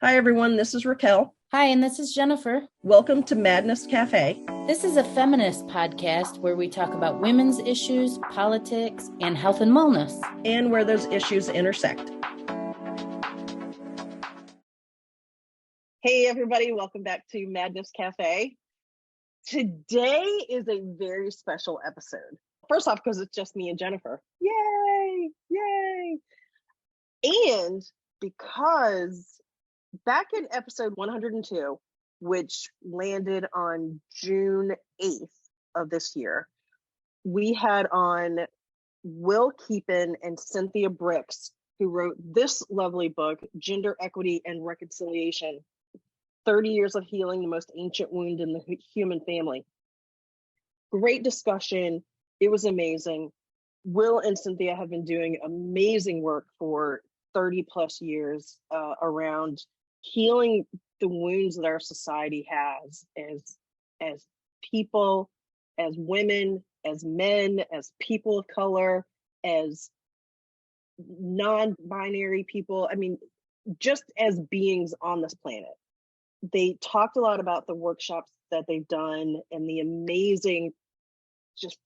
Hi, everyone. This is Raquel. Hi, and this is Jennifer. Welcome to Madness Cafe. This is a feminist podcast where we talk about women's issues, politics, and health and wellness. And where those issues intersect. Hey, everybody. Welcome back to Madness Cafe. Today is a very special episode. First off, because it's just me and Jennifer. Yay! Yay! And because back in episode 102, which landed on June 8th of this year, we had on Will Keepin and Cynthia Brix, who wrote this lovely book, Gender Equity and Reconciliation, 30 Years of Healing the Most Ancient Wound in the Human Family. Great discussion. It was amazing. Will and Cynthia have been doing amazing work for 30 plus years around healing the wounds that our society has as people, as women, as men, as people of color, as non-binary people. I mean, just as beings on this planet. They talked a lot about the workshops that they've done and the amazing, just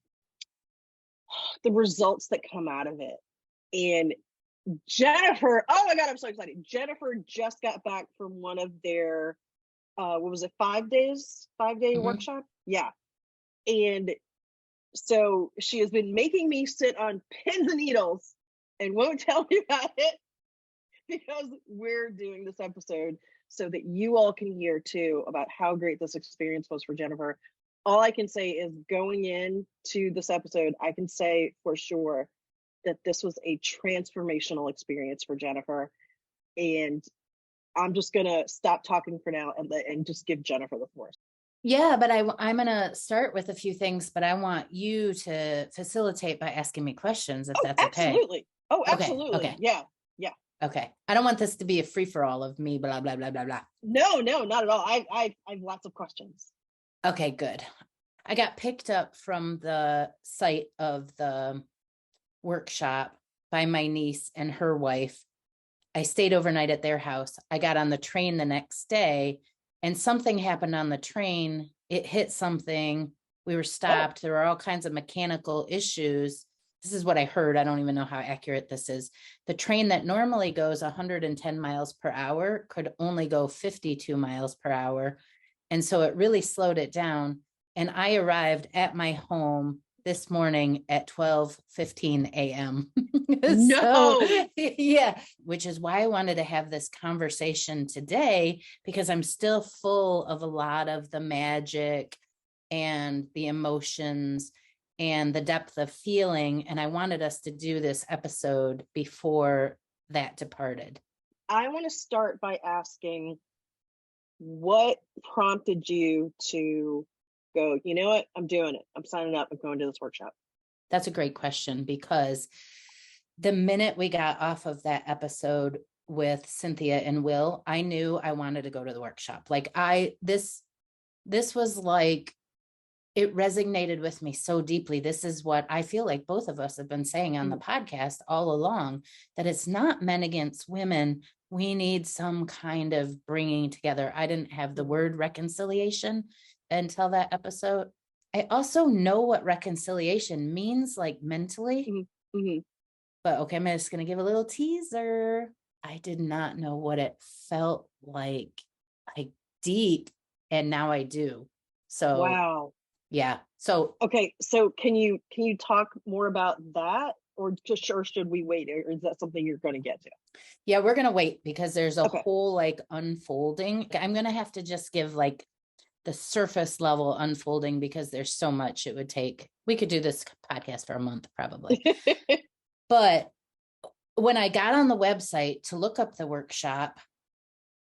the results that come out of it. And Jennifer, oh my God, I'm so excited. Jennifer just got back from one of their, what was it, 5 days, 5-day workshop? Yeah. And so she has been making me sit on pins and needles and won't tell me about it because we're doing this episode so that you all can hear too about how great this experience was for Jennifer. All I can say is going into this episode, I can say for sure that this was a transformational experience for Jennifer. And I'm just going to stop talking for now and just give Jennifer the floor. Yeah, but I'm going to start with a few things, but I want you to facilitate by asking me questions, if that's okay. Absolutely. Oh, absolutely. Okay. Yeah. Okay. I don't want this to be a free-for-all of me, blah, blah, blah, blah, blah. No, not at all. I have lots of questions. Okay, good. I got picked up from the site of the workshop by my niece and her wife. I stayed overnight at their house. I got on the train the next day and something happened on the train. It hit something. We were stopped. There were all kinds of mechanical issues. This is what I heard. I don't even know how accurate this is. The train that normally goes 110 miles per hour could only go 52 miles per hour. And so it really slowed it down. And I arrived at my home this morning at 12:15 a.m. No. So, yeah, which is why I wanted to have this conversation today, because I'm still full of a lot of the magic and the emotions and the depth of feeling. And I wanted us to do this episode before that departed. I want to start by asking, what prompted you to go, you know what, I'm doing it. I'm signing up. I'm going to this workshop. That's a great question, because the minute we got off of that episode with Cynthia and Will, I knew I wanted to go to the workshop. Like this was like, it resonated with me so deeply. This is what I feel like both of us have been saying on the podcast all along, that it's not men against women. We need some kind of bringing together. I didn't have the word reconciliation until that episode. I also know what reconciliation means, like mentally. But okay, I'm just going to give a little teaser. I did not know what it felt like deep, and now I do. So wow. Yeah. So okay. So can you talk more about that, or should we wait, or is that something you're going to get to? Yeah, we're going to wait, because there's a whole like unfolding. I'm going to have to just give like the surface level unfolding, because there's so much it would take. We could do this podcast for a month probably. But when I got on the website to look up the workshop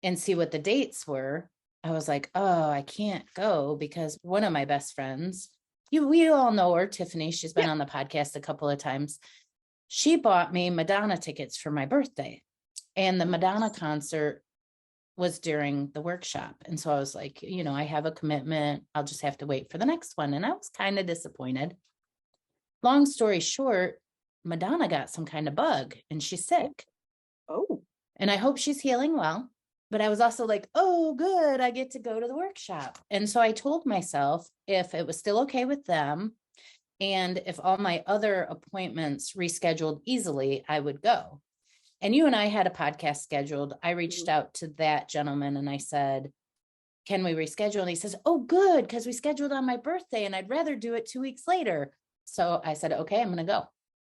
and see what the dates were, I was like, oh, I can't go, because one of my best friends, we all know her, Tiffany, she's been on the podcast a couple of times. She bought me Madonna tickets for my birthday, and the Madonna concert was during the workshop. And so I was like, I have a commitment. I'll just have to wait for the next one. And I was kind of disappointed. Long story short, Madonna got some kind of bug and she's sick. Oh. And I hope she's healing well. But I was also like, oh, good, I get to go to the workshop. And so I told myself if it was still okay with them, and if all my other appointments rescheduled easily, I would go. And you and I had a podcast scheduled. I reached out to that gentleman and I said, can we reschedule? And he says, oh, good, because we scheduled on my birthday and I'd rather do it 2 weeks later. So I said, okay, I'm going to go.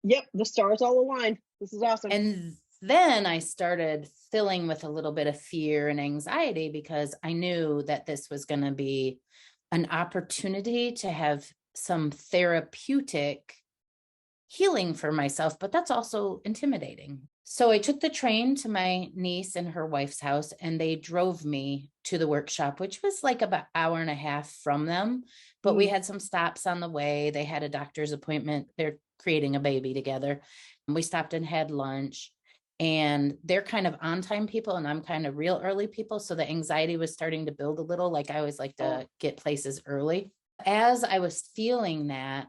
Yep. The stars all aligned. This is awesome. And then I started filling with a little bit of fear and anxiety because I knew that this was going to be an opportunity to have some therapeutic healing for myself, but that's also intimidating. So I took the train to my niece and her wife's house, and they drove me to the workshop, which was like about an hour and a half from them. But we had some stops on the way. They had a doctor's appointment. They're creating a baby together. And we stopped and had lunch. And they're kind of on-time people, and I'm kind of real early people. So the anxiety was starting to build a little. Like I always like to get places early. As I was feeling that,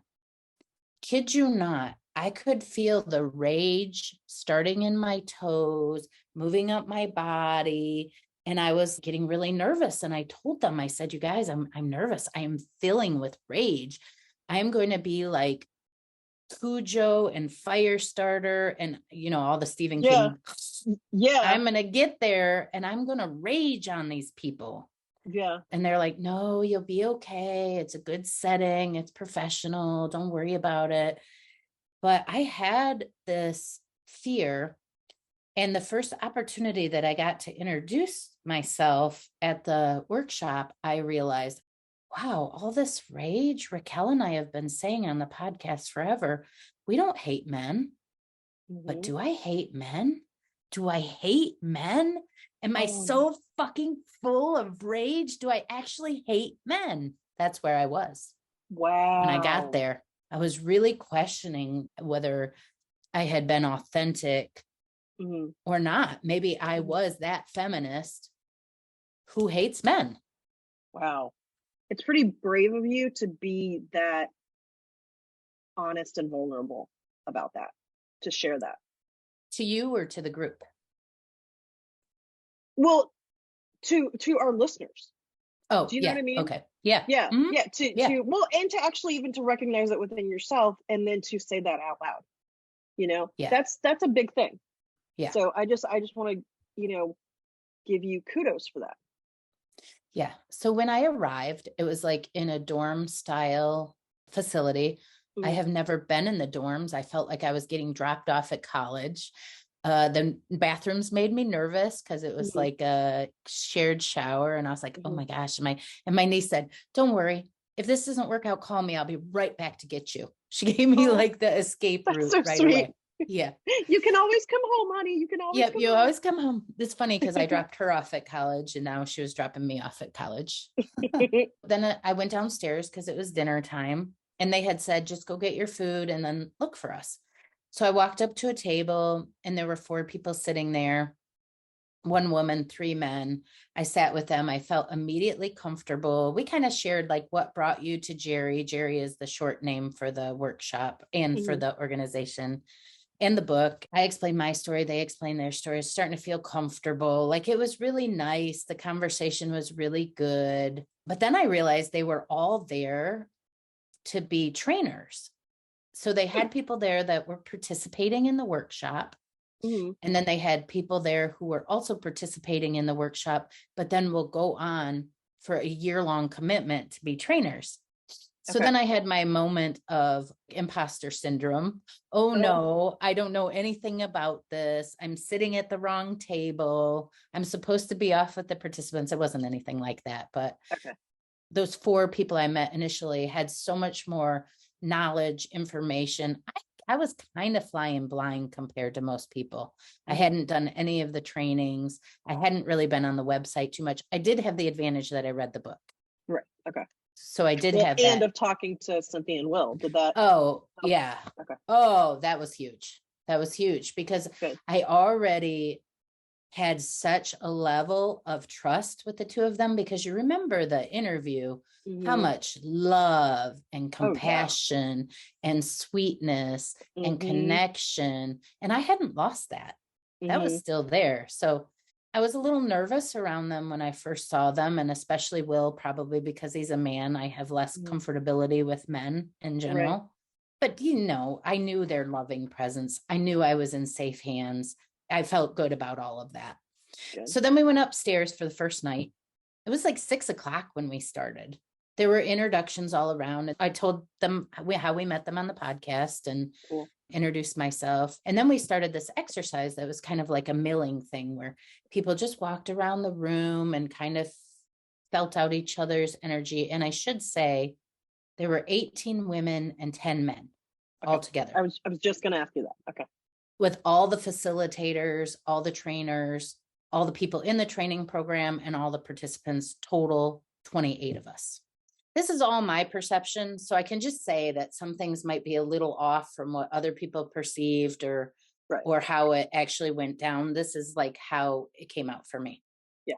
kid you not, I could feel the rage starting in my toes, moving up my body. And I was getting really nervous. And I told them, I said, you guys, I'm nervous. I am filling with rage. I'm going to be like Cujo and Firestarter and, all the Stephen King. Yeah. I'm going to get there and I'm going to rage on these people. Yeah. And they're like, no, you'll be okay. It's a good setting. It's professional. Don't worry about it. But I had this fear. And the first opportunity that I got to introduce myself at the workshop, I realized, wow, all this rage Raquel and I have been saying on the podcast forever. We don't hate men, but do I hate men? Do I hate men? Am I so fucking full of rage? Do I actually hate men? That's where I was. Wow. When I got there, I was really questioning whether I had been authentic or not. Maybe I was that feminist who hates men. Wow. It's pretty brave of you to be that honest and vulnerable about that, to share that. To you or to the group? Well, to our listeners. Oh, do you know what I mean? Okay. Yeah. Yeah. Yeah. And to actually even to recognize it within yourself and then to say that out loud. That's a big thing. Yeah. So I just want to, give you kudos for that. Yeah. So when I arrived, it was like in a dorm style facility. I have never been in the dorms. I felt like I was getting dropped off at college. The bathrooms made me nervous because it was like a shared shower. And I was like, oh my gosh. And my niece said, don't worry. If this doesn't work out, call me. I'll be right back to get you. She gave me like the escape route so right sweet. away. Yeah. You can always come home, honey. You can always come home. Always come home. It's funny because I dropped her off at college and now she was dropping me off at college. Then I went downstairs because it was dinner time and they had said, just go get your food and then look for us. So I walked up to a table and there were 4 people sitting there, 1 woman, 3 men. I sat with them. I felt immediately comfortable. We kind of shared like what brought you to GERI. GERI is the short name for the workshop and for the organization. In the book, I explained my story. They explained their story. It's starting to feel comfortable. Like it was really nice. The conversation was really good. But then I realized they were all there to be trainers. So they had people there that were participating in the workshop. And then they had people there who were also participating in the workshop, but then will go on for a year-long commitment to be trainers. So then I had my moment of imposter syndrome. Oh no, I don't know anything about this. I'm sitting at the wrong table. I'm supposed to be off with the participants. It wasn't anything like that, but those 4 people I met initially had so much more knowledge, information. I was kind of flying blind compared to most people. I hadn't done any of the trainings. I hadn't really been on the website too much. I did have the advantage that I read the book. Right. Okay. So I did have that. And of talking to Cynthia and Will. Did that? Oh, yeah. Okay. Oh, that was huge. That was huge because I already had such a level of trust with the 2 of them because you remember the interview, how much love and compassion and sweetness and connection. And I hadn't lost that. That was still there. So I was a little nervous around them when I first saw them, and especially Will, probably because he's a man. I have less comfortability with men in general. Right. But, I knew their loving presence. I knew I was in safe hands. I felt good about all of that. Good. So then we went upstairs for the first night. It was like 6:00 when we started. There were introductions all around. I told them how we met them on the podcast and introduced myself. And then we started this exercise that was kind of like a milling thing where people just walked around the room and kind of felt out each other's energy. And I should say there were 18 women and 10 men all together. I was just going to ask you that. Okay. With all the facilitators, all the trainers, all the people in the training program, and all the participants, total 28 of us. This is all my perception, so I can just say that some things might be a little off from what other people perceived or how it actually went down. This is like how it came out for me. Yeah.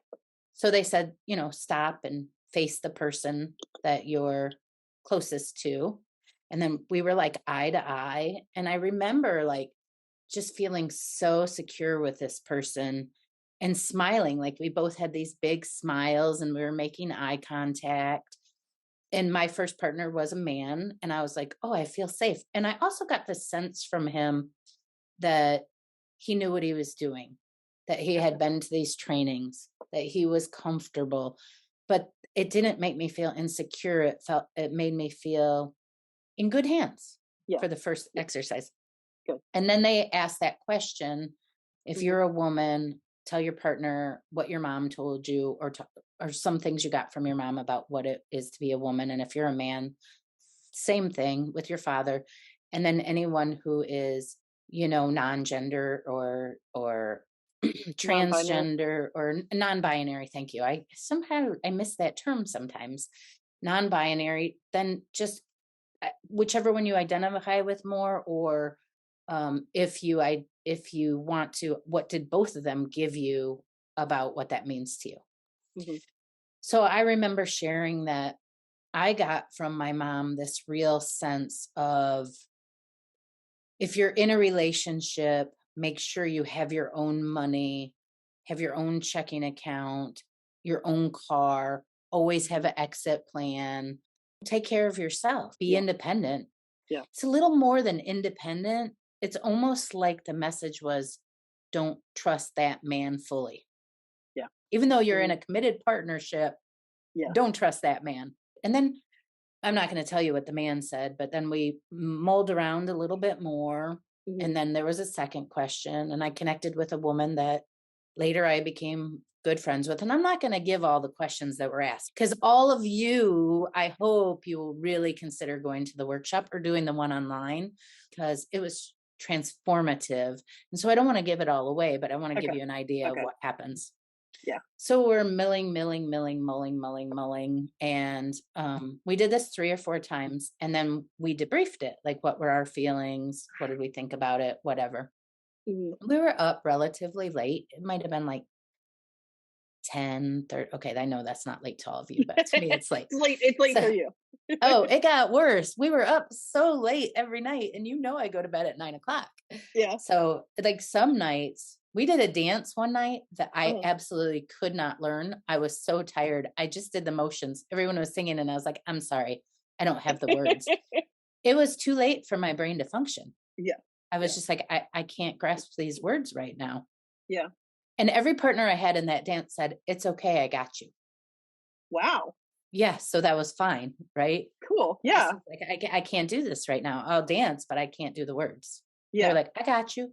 So they said, stop and face the person that you're closest to. And then we were like eye to eye. And I remember like just feeling so secure with this person and smiling. Like we both had these big smiles and we were making eye contact. And my first partner was a man. And I was like, oh, I feel safe. And I also got the sense from him that he knew what he was doing, that he had been to these trainings, that he was comfortable. But it didn't make me feel insecure. It made me feel in good hands for the first exercise. Good. And then they asked that question, if you're a woman, tell your partner what your mom told you or some things you got from your mom about what it is to be a woman. And if you're a man, same thing with your father. And then anyone who is, non-gender or transgender or non-binary. Thank you. I miss that term sometimes. Non-binary, then just whichever one you identify with more, or if you want to, what did both of them give you about what that means to you? Mm-hmm. So I remember sharing that I got from my mom this real sense of, if you're in a relationship, make sure you have your own money, have your own checking account, your own car, always have an exit plan, take care of yourself, be independent. Yeah. It's a little more than independent. It's almost like the message was, don't trust that man fully. Yeah. Even though you're in a committed partnership, don't trust that man. And then I'm not going to tell you what the man said, but then we mulled around a little bit more. Mm-hmm. And then there was a second question, and I connected with a woman that later I became good friends with. And I'm not going to give all the questions that were asked, because all of you, I hope you will really consider going to the workshop or doing the one online, because it was transformative. And so I don't want to give it all away, but I want to give you an idea of what happens. Yeah. So we're mulling. And we did this 3 or 4 times. And then we debriefed it. Like, what were our feelings? What did we think about it? Whatever. Mm-hmm. We were up relatively late. It might have been like 10:30. Okay, I know that's not late to all of you, but to me it's late. It's late for you. Oh, it got worse. We were up so late every night, and I go to bed at 9:00. Yeah. So like some nights, we did a dance one night that I absolutely could not learn. I was so tired. I just did the motions. Everyone was singing, and I was like, I'm sorry, I don't have the words. It was too late for my brain to function. Yeah. I was just like, I can't grasp these words right now. Yeah. And every partner I had in that dance said, it's okay, I got you. Wow. Yeah. So that was fine. Right. Cool. Yeah. Like, I can't do this right now. I'll dance, but I can't do the words. Yeah. They're like, I got you.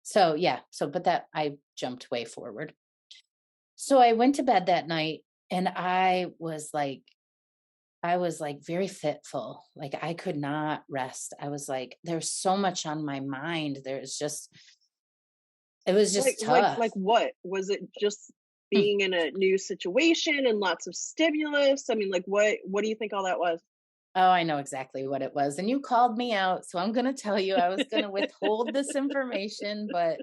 So, yeah. But I jumped way forward. So I went to bed that night, and I was like very fitful. Like, I could not rest. I was like, there's so much on my mind. It was just tough. Like what? Was it just being in a new situation and lots of stimulus? I mean, like what do you think all that was? Oh, I know exactly what it was. And you called me out. So I'm going to tell you, I was going to withhold this information, but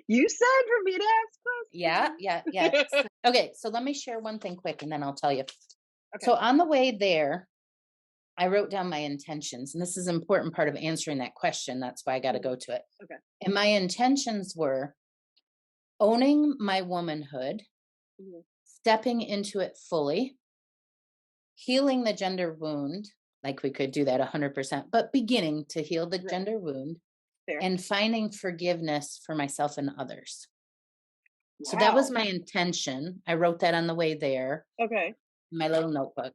you said for me to ask questions. Yeah. Okay. So let me share one thing quick, and then I'll tell you. Okay. So on the way there, I wrote down my intentions, and this is an important part of answering that question. That's why I got to go to it. Okay. And my intentions were, owning my womanhood, Mm-hmm. stepping into it fully, healing the gender wound, like we could do that 100%, but beginning to heal the Right. gender wound There. and finding forgiveness for myself and others. Wow. So that was my intention. I wrote that on the way there. Okay. My little notebook.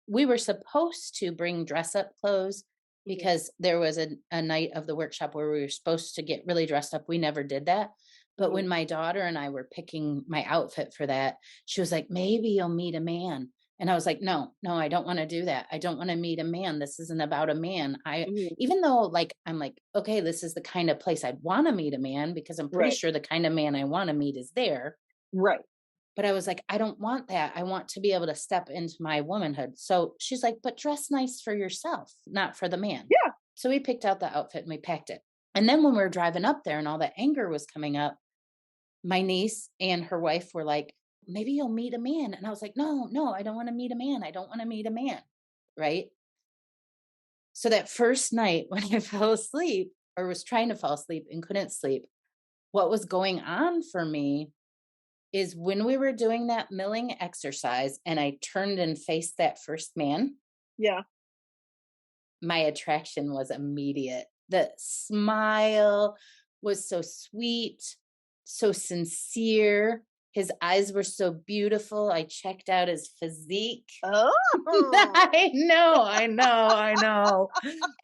We were supposed to bring dress up clothes because there was a night of the workshop where we were supposed to get really dressed up. We never did that. But when my daughter and I were picking my outfit for that, she was like, maybe you'll meet a man. And I was like, no, I don't want to do that. I don't want to meet a man. This isn't about a man. Even though like, I'm like, okay, this is the kind of place I'd want to meet a man because I'm pretty sure the kind of man I want to meet is there. Right. But I was like, I don't want that. I want to be able to step into my womanhood. So she's like, but dress nice for yourself, not for the man. Yeah. So we picked out the outfit and we packed it. And then when we were driving up there and all the anger was coming up, my niece and her wife were like, maybe you'll meet a man. And I was like, no, I don't want to meet a man. I don't want to meet a man. Right. So that first night when I fell asleep or was trying to fall asleep and couldn't sleep, what was going on for me is when we were doing that milling exercise and I turned and faced that first man. Yeah. My attraction was immediate. The smile was so sweet, so sincere. His eyes were so beautiful. I checked out his physique. Oh. I know.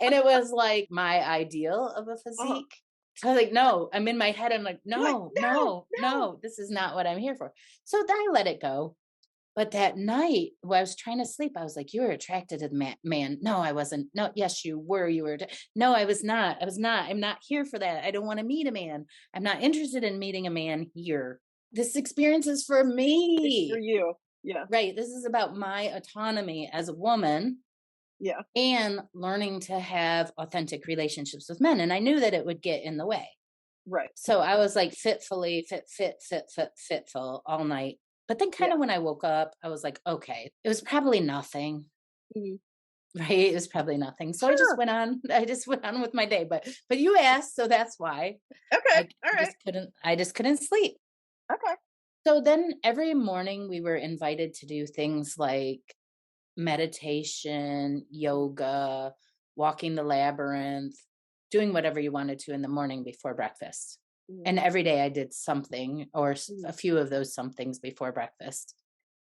And it was like my ideal of a physique. So I was like, no, I'm in my head. I'm like, no, this is not what I'm here for. So then I let it go. But that night when I was trying to sleep, I was like, you were attracted to the man. No, I wasn't. No, yes, you were. No, I was not. I'm not here for that. I don't want to meet a man. I'm not interested in meeting a man here. This experience is for me. It's for you. Yeah. Right. This is about my autonomy as a woman. Yeah. And learning to have authentic relationships with men. And I knew that it would get in the way. Right. So I was like fitful all night. But then kind of when I woke up, I was like, okay, it was probably nothing. Right. It was probably nothing. So I just went on with my day. But you asked, so that's why. Okay. All right. I just couldn't sleep. Okay. So then every morning we were invited to do things like meditation, yoga, walking the labyrinth, doing whatever you wanted to in the morning before breakfast. And every day I did something or a few of those somethings before breakfast.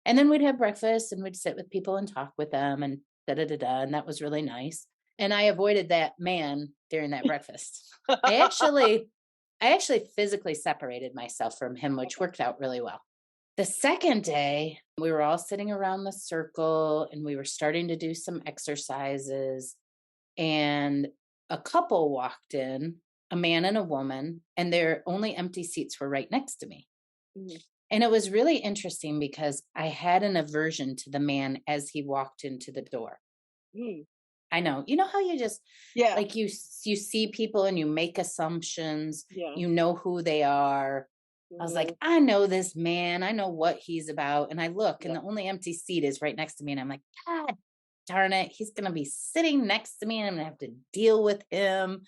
And then we'd have breakfast and we'd sit with people and talk with them and and that was really nice. And I avoided that man during that breakfast. I actually physically separated myself from him, which worked out really well. The second day, we were all sitting around the circle and we were starting to do some exercises. And a couple walked in, a man and a woman, and their only empty seats were right next to me. And it was really interesting because I had an aversion to the man as he walked into the door. I know. You know how you just, like you see people and you make assumptions, you know who they are. I was like, I know this man. I know what he's about. And I look and the only empty seat is right next to me. And I'm like, God darn it. He's going to be sitting next to me and I'm going to have to deal with him.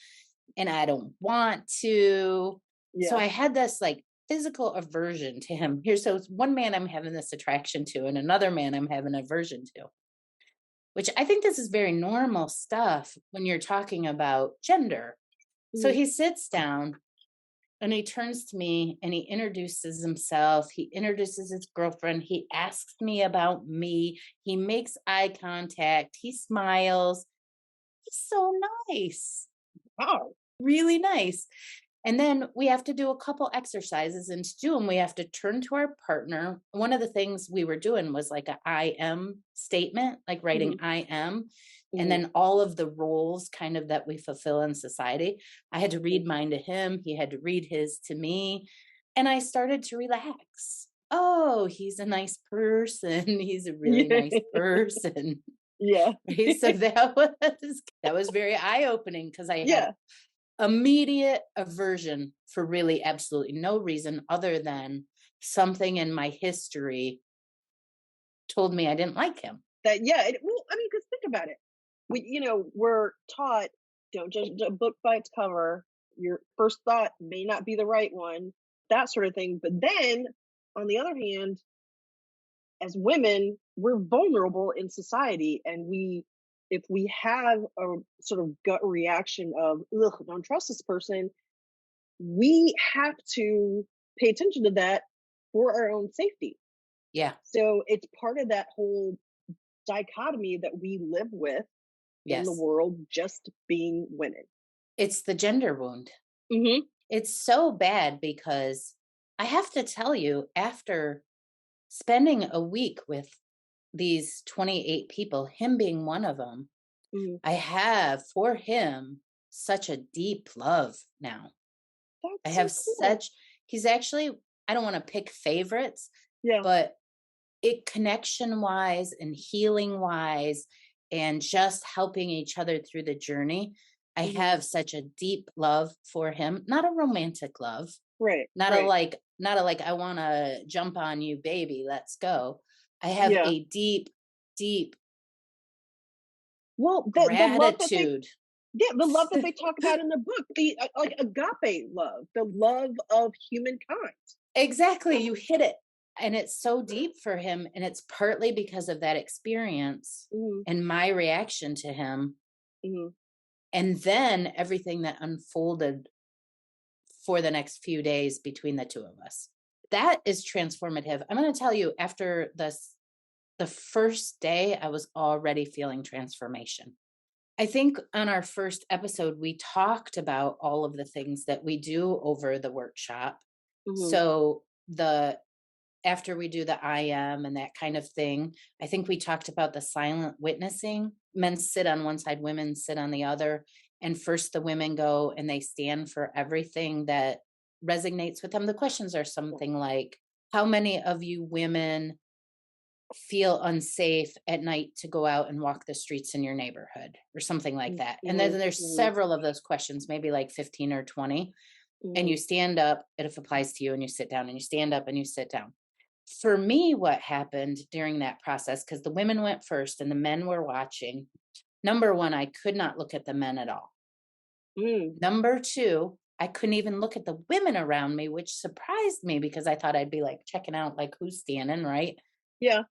And I don't want to. So I had this like physical aversion to him. So one man I'm having this attraction to and another man I'm having aversion to, which I think this is very normal stuff when you're talking about gender. So he sits down. And he turns to me and he introduces himself. He introduces his girlfriend. He asks me about me. He makes eye contact. He smiles. He's so nice. Wow. Really nice. And then we have to do a couple exercises, and to do them, we have to turn to our partner. One of the things we were doing was like a I am statement, like writing I am. And then all of the roles kind of that we fulfill in society. I had to read mine to him. He had to read his to me. And I started to relax. Oh, he's a nice person. He's a really nice person. Yeah. So that was very eye-opening because I had immediate aversion for really absolutely no reason other than something in my history told me I didn't like him. Well, I mean, because think about it. We're taught, don't judge a book by its cover. Your first thought may not be the right one. that sort of thing. But then on the other hand, as women, we're vulnerable in society, and if we have a sort of gut reaction of, ugh, don't trust this person, we have to pay attention to that for our own safety. Yeah. So it's part of that whole dichotomy that we live with in the Yes. world, just being women. It's the gender wound. Mm-hmm. It's so bad because I have to tell you, after spending a week with these 28 people, him being one of them, Mm-hmm. I have for him such a deep love now. I That's have so cool. he's actually, I don't want to pick favorites, Yeah. but it connection wise and healing wise and just helping each other through the journey. I Mm-hmm. have such a deep love for him, not a romantic love, Right. not right. a like, I want to jump on you, baby, let's go. I have Yeah. a deep, deep Well, the love that they gratitude. yeah, the love that they talk about in the book, the like agape love, the love of humankind. Exactly, you hit it. And it's so deep for him. And it's partly because of that experience Mm-hmm. and my reaction to him. Mm-hmm. And then everything that unfolded for the next few days between the two of us. That is transformative. I'm going to tell you, after the first day, I was already feeling transformation. I think on our first episode, we talked about all of the things that we do over the workshop. Mm-hmm. So the after we do the IM and that kind of thing, I think we talked about the silent witnessing. Men sit on one side, women sit on the other. And first the women go and they stand for everything that resonates with them. The questions are something like, how many of you women feel unsafe at night to go out and walk the streets in your neighborhood, or something like that? And then there's Mm-hmm. several of those questions, maybe like 15 or 20. And Mm-hmm. you stand up, it applies to you, and you sit down, and you stand up and you sit down. For me, what happened during that process, because the women went first and the men were watching, number one, I could not look at the men at all. Mm. Number two, I couldn't even look at the women around me, which surprised me because I thought I'd be like checking out like who's standing, right? Yeah.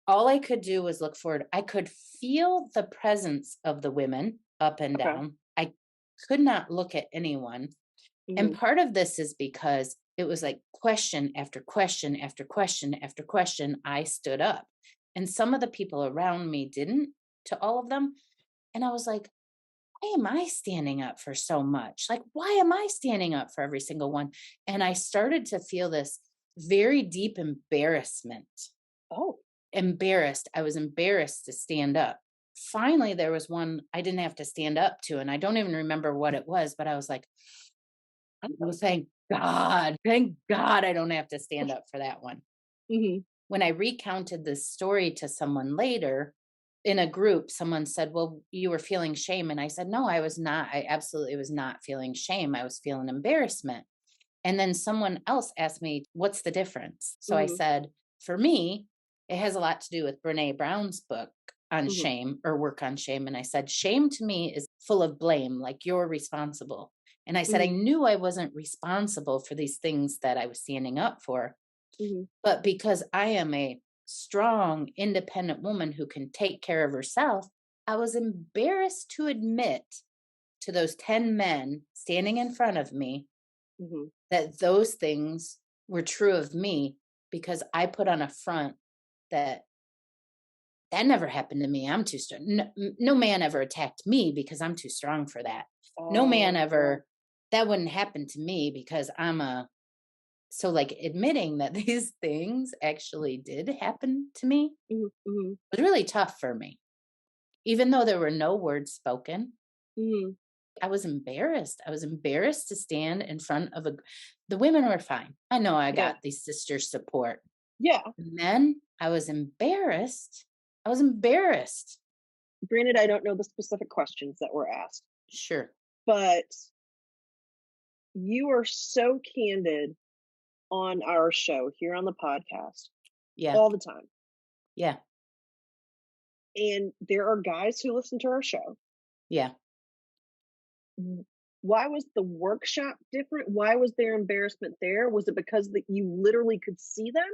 All I could do was look forward. I could feel the presence of the women up and Okay. down. I could not look at anyone. And Mm-hmm. part of this is because it was like question after question after question after question. I stood up, and some of the people around me didn't, to all of them. And I was like, why am I standing up for so much? Like, why am I standing up for every single one? And I started to feel this very deep embarrassment. Oh. Embarrassed. I was embarrassed to stand up. Finally, there was one I didn't have to stand up to, and I don't even remember what it was, but I was like, oh, thank God I don't have to stand up for that one. Mm-hmm. When I recounted this story to someone later in a group, someone said, well, you were feeling shame. And I said, no, I was not. I absolutely was not feeling shame. I was feeling embarrassment. And then someone else asked me, what's the difference? So I Mm-hmm. said, for me, it has a lot to do with Brene Brown's book on Mm-hmm. shame, or work on shame. And I said, shame to me is full of blame, like you're responsible. And I said, I Mm-hmm. knew I wasn't responsible for these things that I was standing up for, Mm-hmm. but because I am a strong, independent woman who can take care of herself, I was embarrassed to admit to those 10 men standing in front of me Mm-hmm. that those things were true of me, because I put on a front that never happened to me. I'm too strong. No man ever attacked me because I'm too strong for that. No man Oh. ever, that wouldn't happen to me because so like admitting that these things actually did happen to me Mm-hmm. Mm-hmm. was really tough for me. Even though there were no words spoken, Mm-hmm. I was embarrassed. I was embarrassed to stand in front of the women were fine. I know I Yeah. got these sisters support. Yeah. The men, I was embarrassed. I was embarrassed. Granted, I don't know the specific questions that were asked, Sure. but you are so candid on our show here on the podcast Yeah. all the time. Yeah. And there are guys who listen to our show. Yeah. Why was the workshop different? Why was there embarrassment there? Was it because that you literally could see them?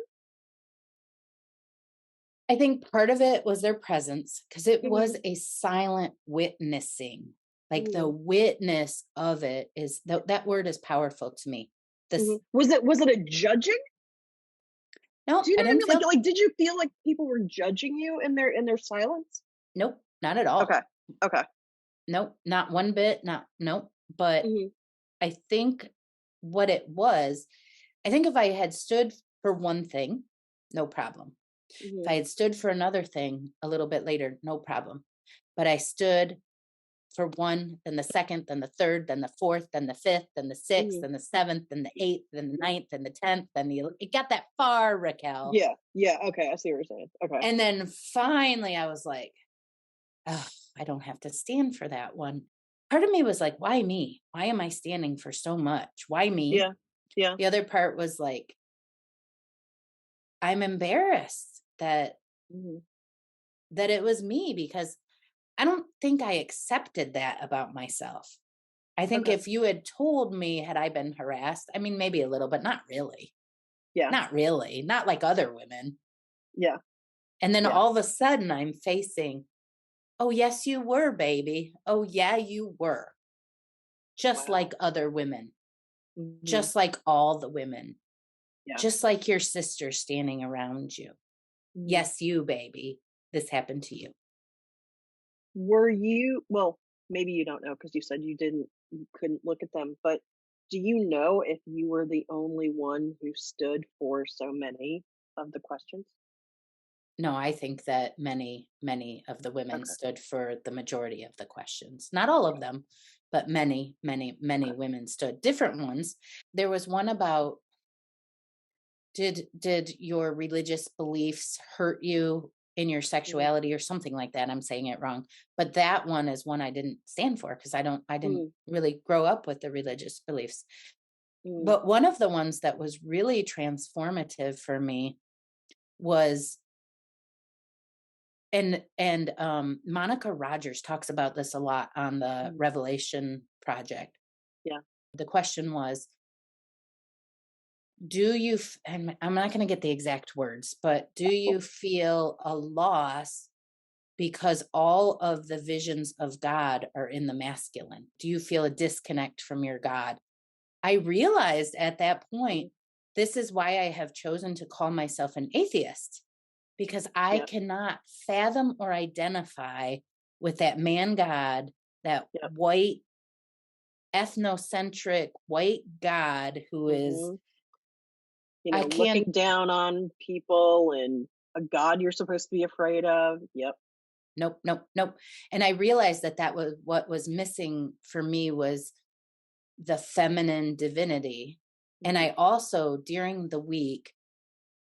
I think part of it was their presence because it was Mhm, a silent witnessing. Like the mhm, witness of it is that word is powerful to me. This mhm. Was it a judging? Do no, you I know what I didn't mean? feel Like, did you feel like people were judging you in their silence? nope, not at all. Okay, okay. Nope, not one bit, not nope. But Mhm, I think what it was, I think if I had stood for one thing, no problem. If mhm, I had stood for another thing a little bit later, no problem. But I stood for one, then the second, then the third, then the fourth, then the fifth, then the sixth, mhm. then the seventh, then the eighth, then the ninth, then the 10th, then it got that far, Raquel. Yeah, yeah, okay, I see what you're saying. Okay. And then finally I was like, oh, I don't have to stand for that one. Part of me was like, why me? Why am I standing for so much? Why me? Yeah, yeah. The other part was like, I'm embarrassed Mhm, that it was me because I don't think I accepted that about myself. I think okay. if you had told me, had I been harassed, I mean, maybe a little, but not really. Yeah, Not really. Not like other women. yeah, And then yeah. all of a sudden I'm facing, oh, yes, you were, baby. Oh, yeah, you were. Just like Wow. other women, Mhm, just like all the women, yeah. just like your sister standing around you. Mhm. Yes, you, baby. This happened to you. Were you well, maybe you don't know because you said you couldn't look at them, but do you know if you were the only one who stood for so many of the questions? No, I think that many, many of the women Okay, stood for the majority of the questions. Not all of okay, them, but many, many, many okay. women stood. Different ones. There was one about did your religious beliefs hurt you in your Mhm, sexuality or something like that? I'm saying it wrong. But that one is one I didn't stand for because I didn't mm, really grow up with the religious beliefs. mm, But one of the ones that was really transformative for me was and Monica Rogers talks about this a lot on the mm. Revelation Project. Yeah, The question was, and I'm not going to get the exact words, but do you feel a loss because all of the visions of God are in the masculine? Do you feel a disconnect from your God? I realized at that point, mhm, this is why I have chosen to call myself an atheist, because I yeah, cannot fathom or identify with that man God, that yep, white, ethnocentric white God who is, mhm. I Looking can't, down on people and a god you're supposed to be afraid of. Yep. nope, nope, nope. And I realized that that was what was missing for me was the feminine divinity. And Mhm, I also, during the week,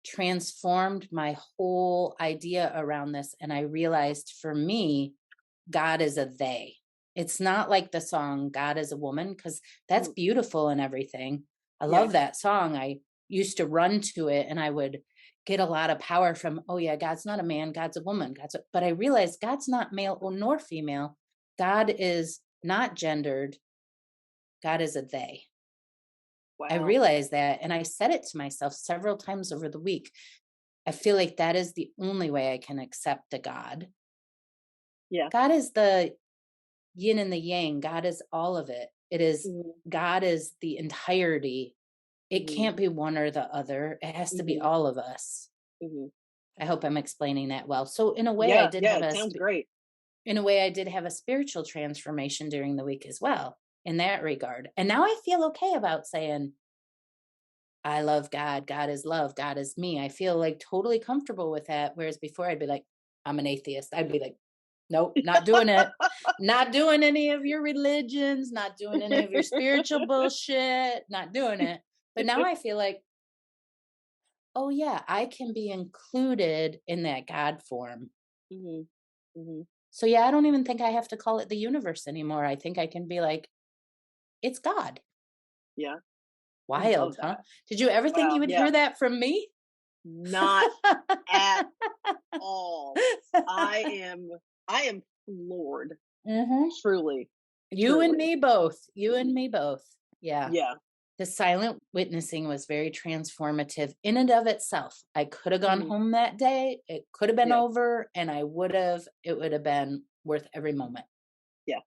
transformed my whole idea around this. And I realized for me, God is a they. It's not like the song God is a Woman, because that's mhm. beautiful and everything. I Yeah, love that song. I used to run to it and I would get a lot of power from, oh yeah, God's not a man, God's a woman. But I realized God's not male or nor female. God is not gendered. God is a they. I wow. realized that and I said it to myself several times over the week. I feel like that is the only way I can accept a God. Yeah. God is the yin and the yang. God is all of it. Mhm, God is the entirety. It mhm, can't be one or the other. It has to be mhm, all of us. mhm. I hope I'm explaining that well. So in a way Yeah, yeah, it sounds great. I did have a spiritual transformation during the week as well in that regard. And now I feel okay about saying I love God. God is love. God is me. I feel like totally comfortable with that. Whereas before I'd be like, I'm an atheist. I'd be like, nope, not doing it. Not doing any of your religions, not doing any of your spiritual bullshit, not doing it. But now I feel like, oh yeah, I can be included in that God form. Mhm, mhm. So yeah, I don't even think I have to call it the universe anymore. I think I can be like, it's God. Yeah, I Wild, love huh? that. Did you ever think you Wow, would yeah. hear that from me? Not at all. I am I am floored, hmm truly. You and me both. You and me both. Yeah. Yeah. The silent witnessing was very transformative in and of itself. I could have gone home that day. It could have been over, and it would have been worth every moment. Yeah.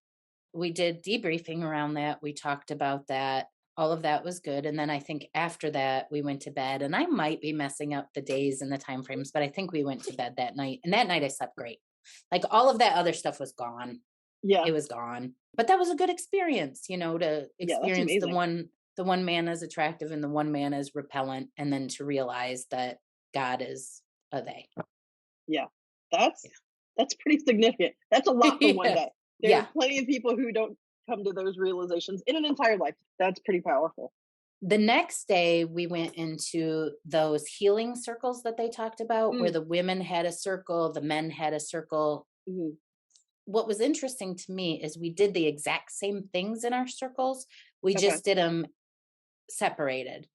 We did debriefing around that. We talked about that. All of that was good. And then I think after that, we went to bed, and I might be messing up the days and the time frames, but I think we went to bed that night. And that night I slept great. Like all of that other stuff was gone. Yeah. It was gone. But that was a good experience, to experience the one man as attractive and the one man as repellent, and then to realize that God is a they. Yeah. That's pretty significant. That's a lot for one day. There are plenty of people who don't come to those realizations in an entire life. That's pretty powerful. The next day, we went into those healing circles that they talked about, where the women had a circle, the men had a circle. What was interesting to me is we did the exact same things in our circles. We just did them separated.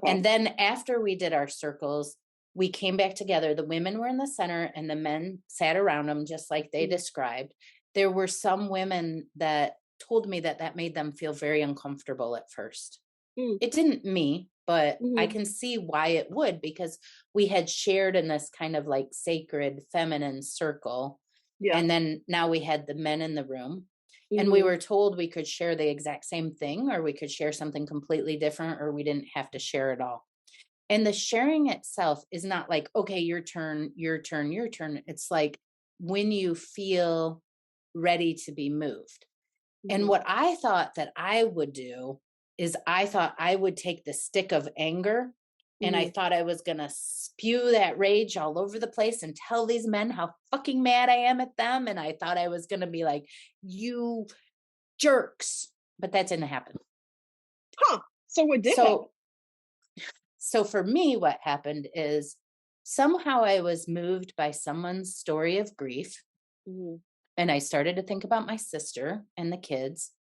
And then after we did our circles, we came back together. The women were in the center and the men sat around them just like they described. There were some women that told me that made them feel very uncomfortable at first. It didn't me, but I can see why it would, because we had shared in this kind of like sacred feminine circle. Yeah. And then now we had the men in the room, and we were told we could share the exact same thing, or we could share something completely different, or we didn't have to share it all. And the sharing itself is not like, okay, your turn, your turn, your turn. It's like when you feel ready to be moved. And what I thought that I would do is I thought I would take the stick of anger, and I thought I was going to spew that rage all over the place and tell these men how fucking mad I am at them. And I thought I was going to be like, you jerks. But that didn't happen. Huh. So what did happen? So for me, what happened is somehow I was moved by someone's story of grief. And I started to think about my sister and the kids.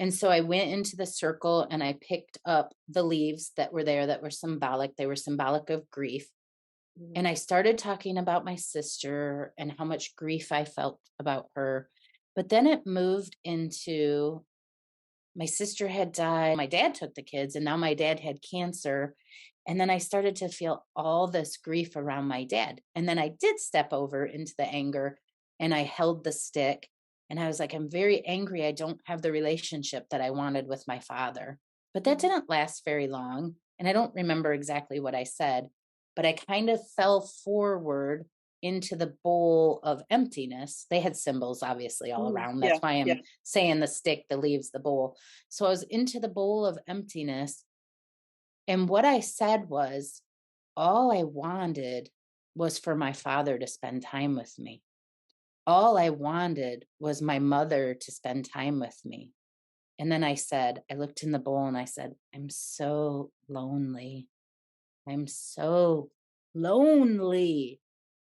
And so I went into the circle and I picked up the leaves that were there that were symbolic. They were symbolic of grief. And I started talking about my sister and how much grief I felt about her. But then it moved into my sister had died. My dad took the kids, and now my dad had cancer. And then I started to feel all this grief around my dad. And then I did step over into the anger, and I held the stick. And I was like, I'm very angry. I don't have the relationship that I wanted with my father. But that didn't last very long. And I don't remember exactly what I said, but I kind of fell forward into the bowl of emptiness. They had symbols, obviously, all around. That's why I'm saying the stick, the leaves, the bowl. So I was into the bowl of emptiness. And what I said was, all I wanted was for my father to spend time with me. All I wanted was my mother to spend time with me. And then I looked in the bowl and I said, I'm so lonely. I'm so lonely.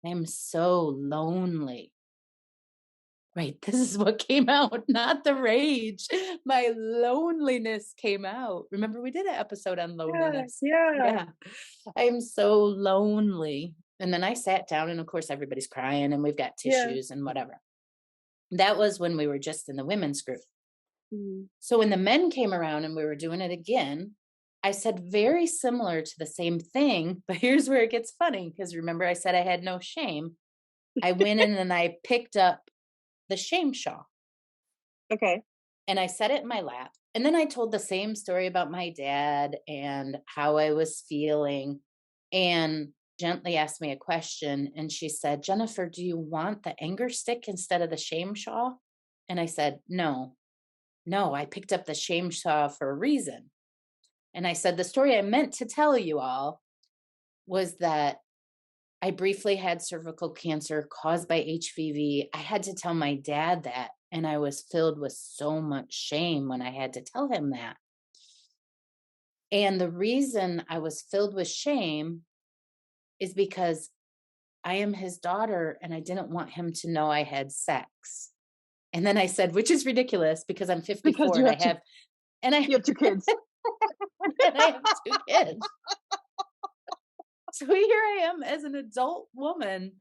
I'm so lonely. Right. This is what came out, not the rage. My loneliness came out. Remember, we did an episode on loneliness. Yeah. I'm so lonely. And then I sat down, and of course, everybody's crying, and we've got tissues and whatever. That was when we were just in the women's group. So when the men came around and we were doing it again, I said very similar to the same thing, but here's where it gets funny, because remember I said I had no shame. I went in and I picked up the shame shawl. Okay. And I set it in my lap. And then I told the same story about my dad and how I was feeling, and gently asked me a question. And she said, Jennifer, do you want the anger stick instead of the shame shawl? And I said, no, I picked up the shame shawl for a reason. And I said, the story I meant to tell you all was that I briefly had cervical cancer caused by HPV. I had to tell my dad that, and I was filled with so much shame when I had to tell him that. And the reason I was filled with shame is because I am his daughter, and I didn't want him to know I had sex. And then I said, which is ridiculous because I'm 54 and you have 2 kids. And I have 2 kids. So here I am as an adult woman,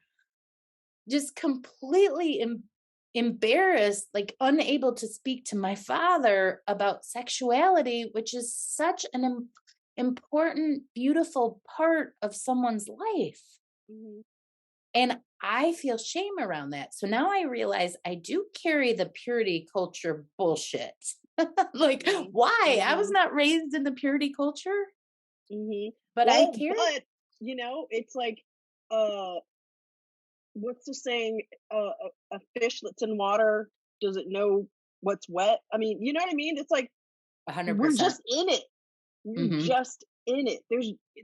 just completely embarrassed, like unable to speak to my father about sexuality, which is such an important, beautiful part of someone's life. Mm-hmm. And I feel shame around that. So now I realize I do carry the purity culture bullshit. Like, Mm-hmm. why? I was Mm-hmm. not raised in the purity culture, Mm-hmm. but I Well, carry. but it's like, uh, what's the saying? A fish that's in water, does it know what's wet? I mean, you know what I mean? It's like we're 100%. just in it. We're Hmm. just in it.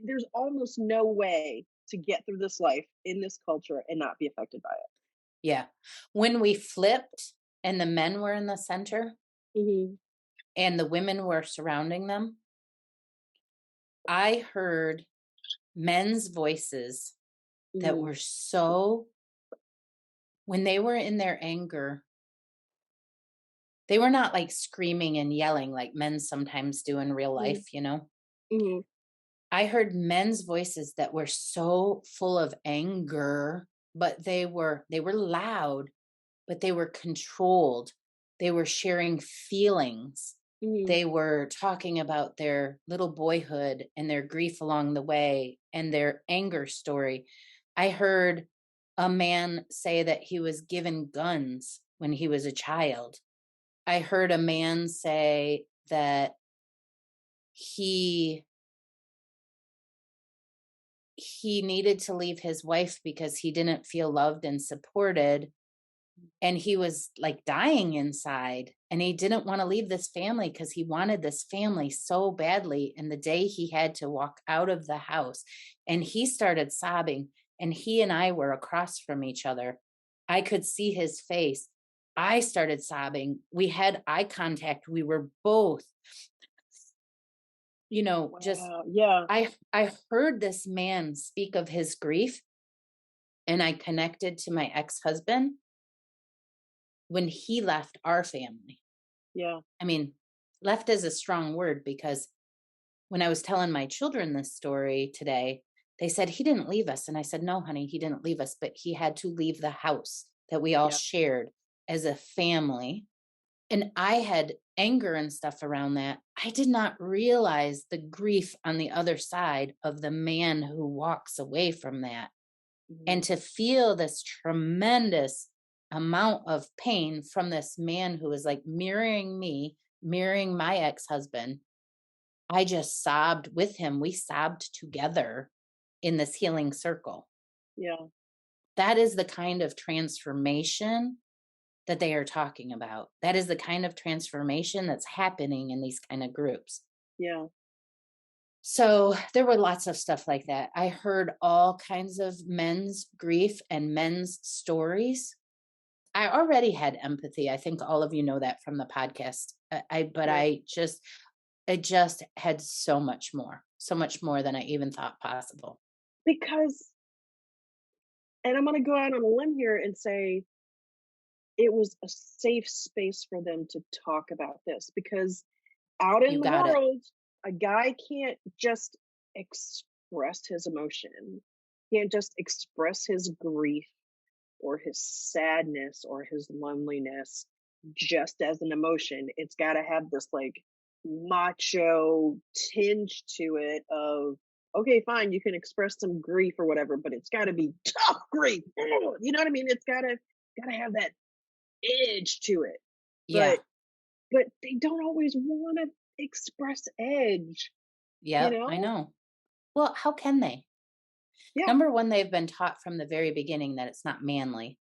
There's almost no way to get through this life in this culture and not be affected by Yeah. When we flipped and the men were in the center it. Mm-hmm. and the women were surrounding them, I heard men's voices that Mm-hmm. were so, when they were in their anger, they were not like screaming and yelling like men sometimes do in real life, you know? Mm-hmm. I heard men's voices that were so full of anger, but they were loud, but they were controlled. They were sharing feelings. Mm-hmm. They were talking about their little boyhood and their grief along the way and their anger story. I heard a man say that he was given guns when he was a child. I heard a man say that he he needed to leave his wife because he didn't feel loved and supported, and he was like dying inside, and he didn't want to leave this family because he wanted this family so badly. And the day he had to walk out of the house and he started sobbing, and he and I were across from each other, I could see his face. I started sobbing. We had eye contact. We were both, just Wow. Yeah. I heard this man speak of his grief, and I connected to my ex-husband when he left our family. Yeah. I mean, left is a strong word, because when I was telling my children this story today, they said, he didn't leave us. And I said, no, honey, he didn't leave us, but he had to leave the house that we all Yeah. shared as a family. And I had anger and stuff around that. I did not realize the grief on the other side of the man who walks away from that. Mm-hmm. And to feel this tremendous amount of pain from this man who is like mirroring me, mirroring my ex-husband, I just sobbed with him. We sobbed together in this healing circle. Yeah. That is the kind of transformation that they are talking about. That is the kind of transformation that's happening in these kind of groups. Yeah. So there were lots of stuff like that. I heard all kinds of men's grief and men's stories. I already had empathy. I think all of you know that from the podcast. But Yeah. it just had so much more than I even thought possible. Because, and I'm going to go out on a limb here and say it was a safe space for them to talk about this, because out in You the got it. world, a guy can't just express his emotion. He can't just express his grief or his sadness or his loneliness just as an emotion. It's got to have this like macho tinge to it of, okay, fine, you can express some grief or whatever, but it's got to be tough grief. You know what I mean? It's got to have that edge to it. Yeah. But they don't always want to express edge, you Yep. I know? know. Well, how can they? Yeah. Number one, they've been taught from the very beginning that it's not manly.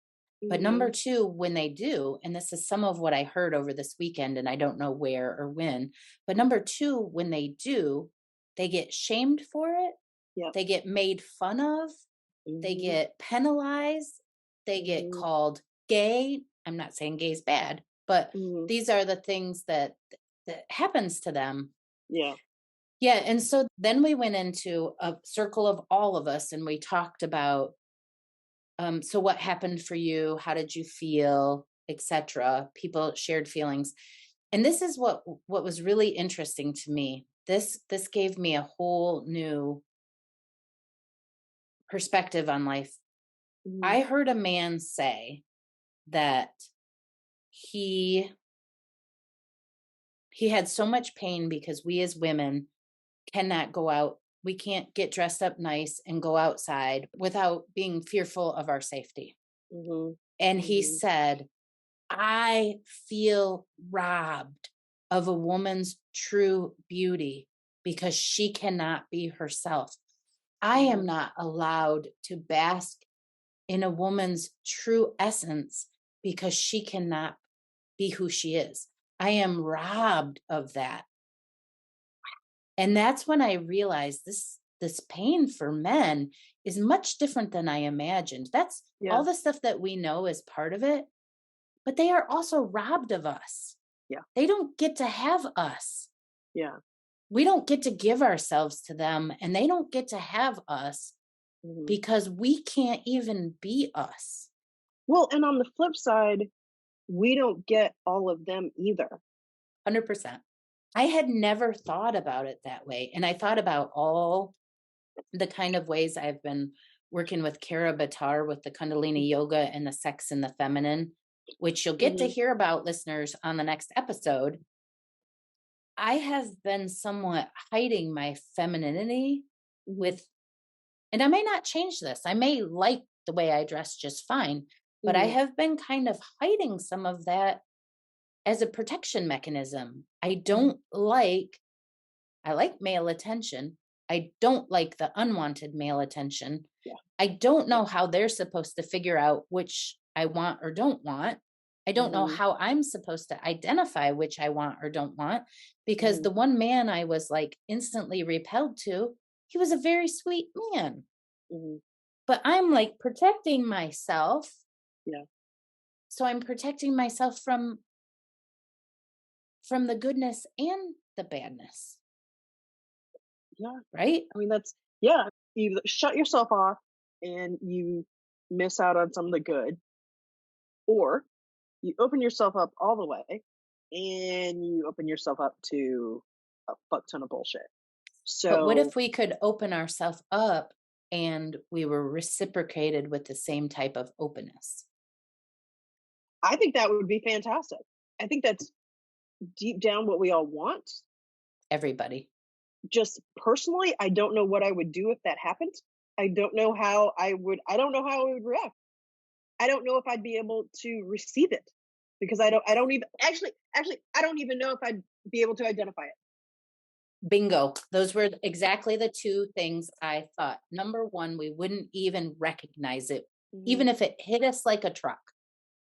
But number Hmm. two, when they do, and this is some of what I heard over this weekend, and I don't know where or when, but number two, when they do, they get shamed for it. Yeah. They get made fun of. They Hmm. get penalized. They get Hmm. called gay. I'm not saying gay is bad, but Hmm. these are the things that happens to them. Yeah. Yeah. And so then we went into a circle of all of us and we talked about, so what happened for you? How did you feel, etc. People shared feelings. And this is what was really interesting to me. This gave me a whole new perspective on life. Hmm. I heard a man say that he had so much pain because we as women cannot go out. We can't get dressed up nice and go outside without being fearful of our safety. Mm-hmm. And he Mm-hmm. said, I feel robbed of a woman's true beauty because she cannot be herself. I am not allowed to bask in a woman's true essence because she cannot be who she is. I am robbed of that. And that's when I realized this pain for men is much different than I imagined. That's all the stuff that we know is part of it, but they are also robbed of us. Yeah. They don't get to have us. Yeah. We don't get to give ourselves to them, and they don't get to have us because we can't even be us. Well, and on the flip side, we don't get all of them either. 100%. I had never thought about it that way. And I thought about all the kind of ways I've been working with Kara Batar with the Kundalini Yoga and the sex and the feminine, which you'll get to hear about, listeners, on the next episode. I have been somewhat hiding my femininity with, and I may not change this. I may like the way I dress just fine, but I have been kind of hiding some of that as a protection mechanism. I like male attention. I don't like the unwanted male attention. Yeah. I don't know how they're supposed to figure out which I want or don't want. I don't know how I'm supposed to identify which I want or don't want, because the one man I was like instantly repelled to, he was a very sweet man. But I'm like protecting myself. Yeah. So I'm protecting myself from the goodness and the badness. Yeah. Right? I mean, you shut yourself off and you miss out on some of the good, or you open yourself up all the way and you open yourself up to a fuck ton of bullshit. So, but what if we could open ourselves up and we were reciprocated with the same type of openness? I think that would be fantastic. I think that's deep down what we all want. Everybody. Just personally, I don't know what I would do if that happened. I don't know how I would react. I don't know if I'd be able to receive it, because I don't even I don't even know if I'd be able to identify it. Bingo. Those were exactly the two things I thought. Number one, we wouldn't even recognize it, even if it hit us like a truck.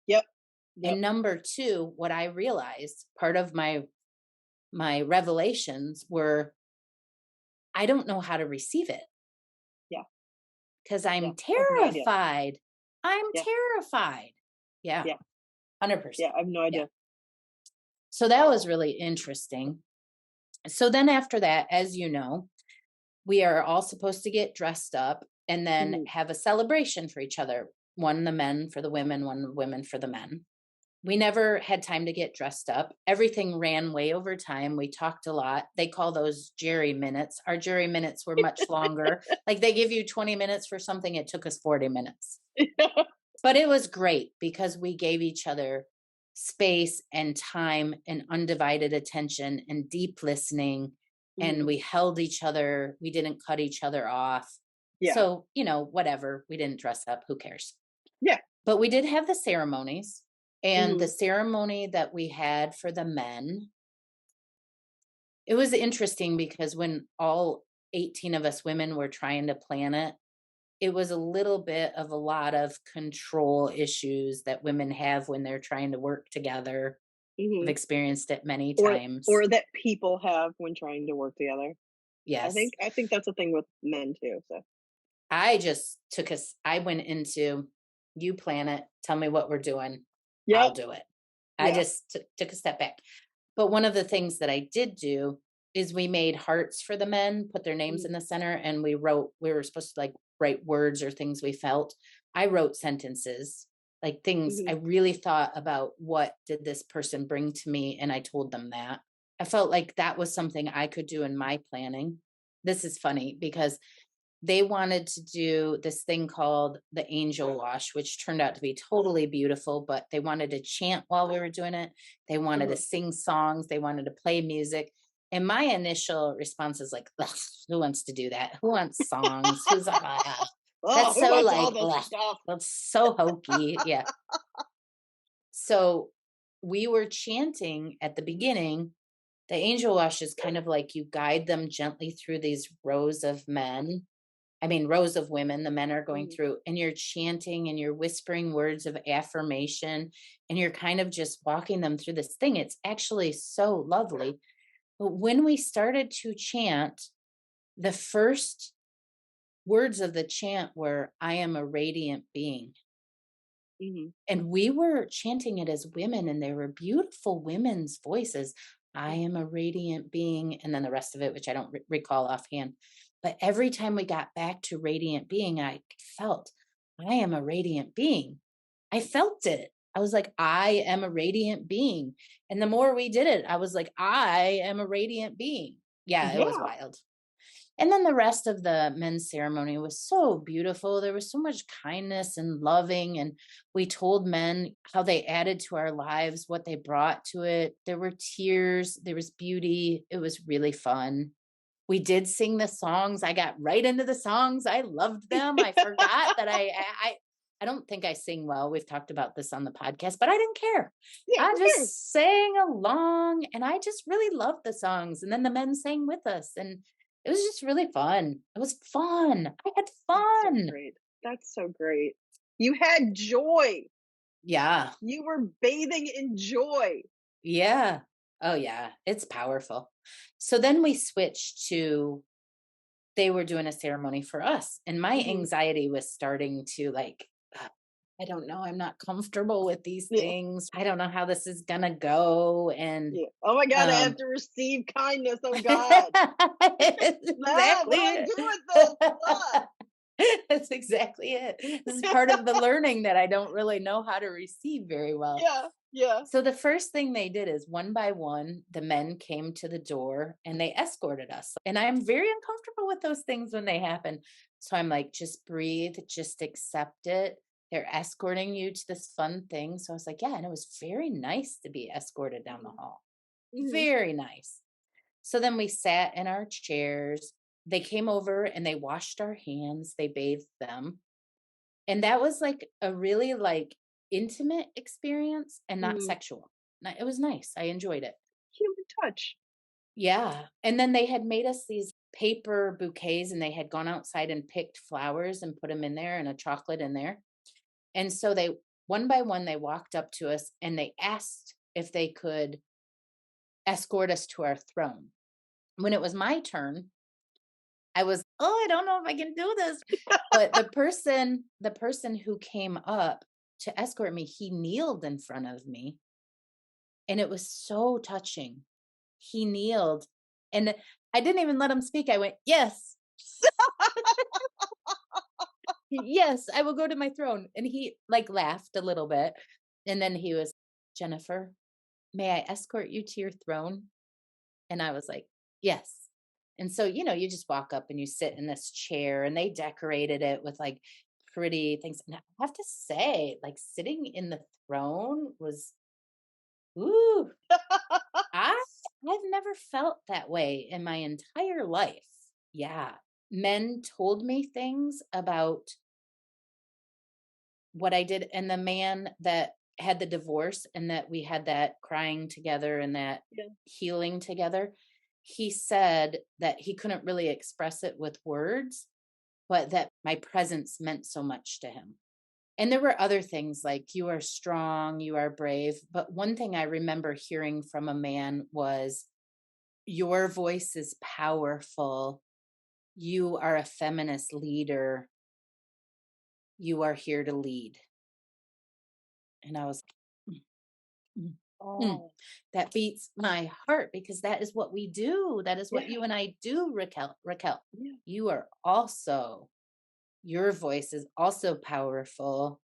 Yep. And number two, what I realized, part of my revelations were, I don't know how to receive it. Yeah. Because I'm terrified. I'm terrified. Yeah. 100%. Yeah, I have no idea. Yeah. So that was really interesting. So then after that, as you know, we are all supposed to get dressed up and then have a celebration for each other. One the men for the women, one the women for the men. We never had time to get dressed up. Everything ran way over time. We talked a lot. They call those GERI minutes. Our GERI minutes were much longer. Like they give you 20 minutes for something. It took us 40 minutes. But it was great because we gave each other space and time and undivided attention and deep listening. And we held each other. We didn't cut each other off. Yeah. So, whatever. We didn't dress up. Who cares? Yeah. But we did have the ceremonies. And the ceremony that we had for the men, it was interesting because when all 18 of us women were trying to plan it, it was a little bit of a lot of control issues that women have when they're trying to work together. I've experienced it many times. Or that people have when trying to work together. Yes. I think that's a thing with men too. So I went into, you plan it, tell me what we're doing. Yep. I'll do it. I just took a step back. But one of the things that I did do is we made hearts for the men, put their names in the center, and we were supposed to write words or things we felt. I wrote sentences, like things I really thought about, what did this person bring to me? And I told them that. I felt like that was something I could do in my planning. This is funny because they wanted to do this thing called the angel wash, which turned out to be totally beautiful, but they wanted to chant while we were doing it. They wanted to sing songs. They wanted to play music. And my initial response is like, "Ugh, who wants to do that? Who wants songs? That's who so wants like, all this stuff? that's so hokey." Yeah. So we were chanting at the beginning. The angel wash is kind of like you guide them gently through these rows of men. I mean, rows of women, the men are going through, and you're chanting and you're whispering words of affirmation, and you're kind of just walking them through this thing. It's actually so lovely. But when we started to chant, the first words of the chant were, "I am a radiant being." And we were chanting it as women, and they were beautiful women's voices. "I am a radiant being," and then the rest of it, which I don't recall offhand. But every time we got back to radiant being, I felt, "I am a radiant being." I felt it. I was like, "I am a radiant being." And the more we did it, I was like, "I am a radiant being." Yeah, it was Yeah. wild. And then the rest of the men's ceremony was so beautiful. There was so much kindness and loving. And we told men how they added to our lives, what they brought to it. There were tears, there was beauty. It was really fun. We did sing the songs. I got right into the songs. I loved them. I forgot that I don't think I sing well. We've talked about this on the podcast, but I didn't care. Yeah, I who cares? just sang along and I just really loved the songs. And then the men sang with us and it was just really fun. It was fun. I had That's so fun. great. That's so great. You had joy. Yeah. You were bathing in joy. Yeah. Oh, yeah. It's powerful. So then we switched to, they were doing a ceremony for us. And my anxiety was starting to like, I don't know. I'm not comfortable with these Yeah. things. I don't know how this is going to go. And, Yeah. Oh my God, I have um, to receive kindness. Oh God. Ah, what exactly do I it. do with this? Ah. That's exactly it. This is part of the learning that I don't really know how to receive very well. Yeah. Yeah. So the first thing they did is one by one, the men came to the door and they escorted us. And I'm very uncomfortable with those things when they happen. So I'm like, just breathe, just accept it. They're escorting you to this fun thing. So I was like, yeah. And it was very nice to be escorted down the hall. Mhm. Very nice. So then we sat in our chairs. They came over and they washed our hands, they bathed them. And that was like a really like intimate experience and not Mhm. sexual. It was nice. I enjoyed it. Human touch. Yeah. And then they had made us these paper bouquets and they had gone outside and picked flowers and put them in there and a chocolate in there. And so they, one by one, they walked up to us and they asked if they could escort us to our throne. When it was my turn, I was, "Oh, I don't know if I can do this." But the person who came up to escort me, he kneeled in front of me, and it was so touching. He kneeled, and I didn't even let him speak. I went, "Yes. Yes, I will go to my throne." And he like laughed a little bit, and then he was, "Jennifer, may I escort you to your throne?" And I was like, "Yes." And so, you just walk up and you sit in this chair and they decorated it with like pretty things. And I have to say, like sitting in the throne was, ooh, I, I've never felt that way in my entire life. Yeah. Men told me things about what I did. And the man that had the divorce and that we had that crying together and that Yeah. healing together, he said that he couldn't really express it with words, but that my presence meant so much to him. And there were other things like, "You are strong, you are brave." But one thing I remember hearing from a man was, "Your voice is powerful. You are a feminist leader. You are here to lead." And I was, "Mm, mm, mm." Oh, That beats my heart because that is what we do. That is what yeah. you and I do, Raquel. Raquel, Yeah. you are also, your voice is also powerful.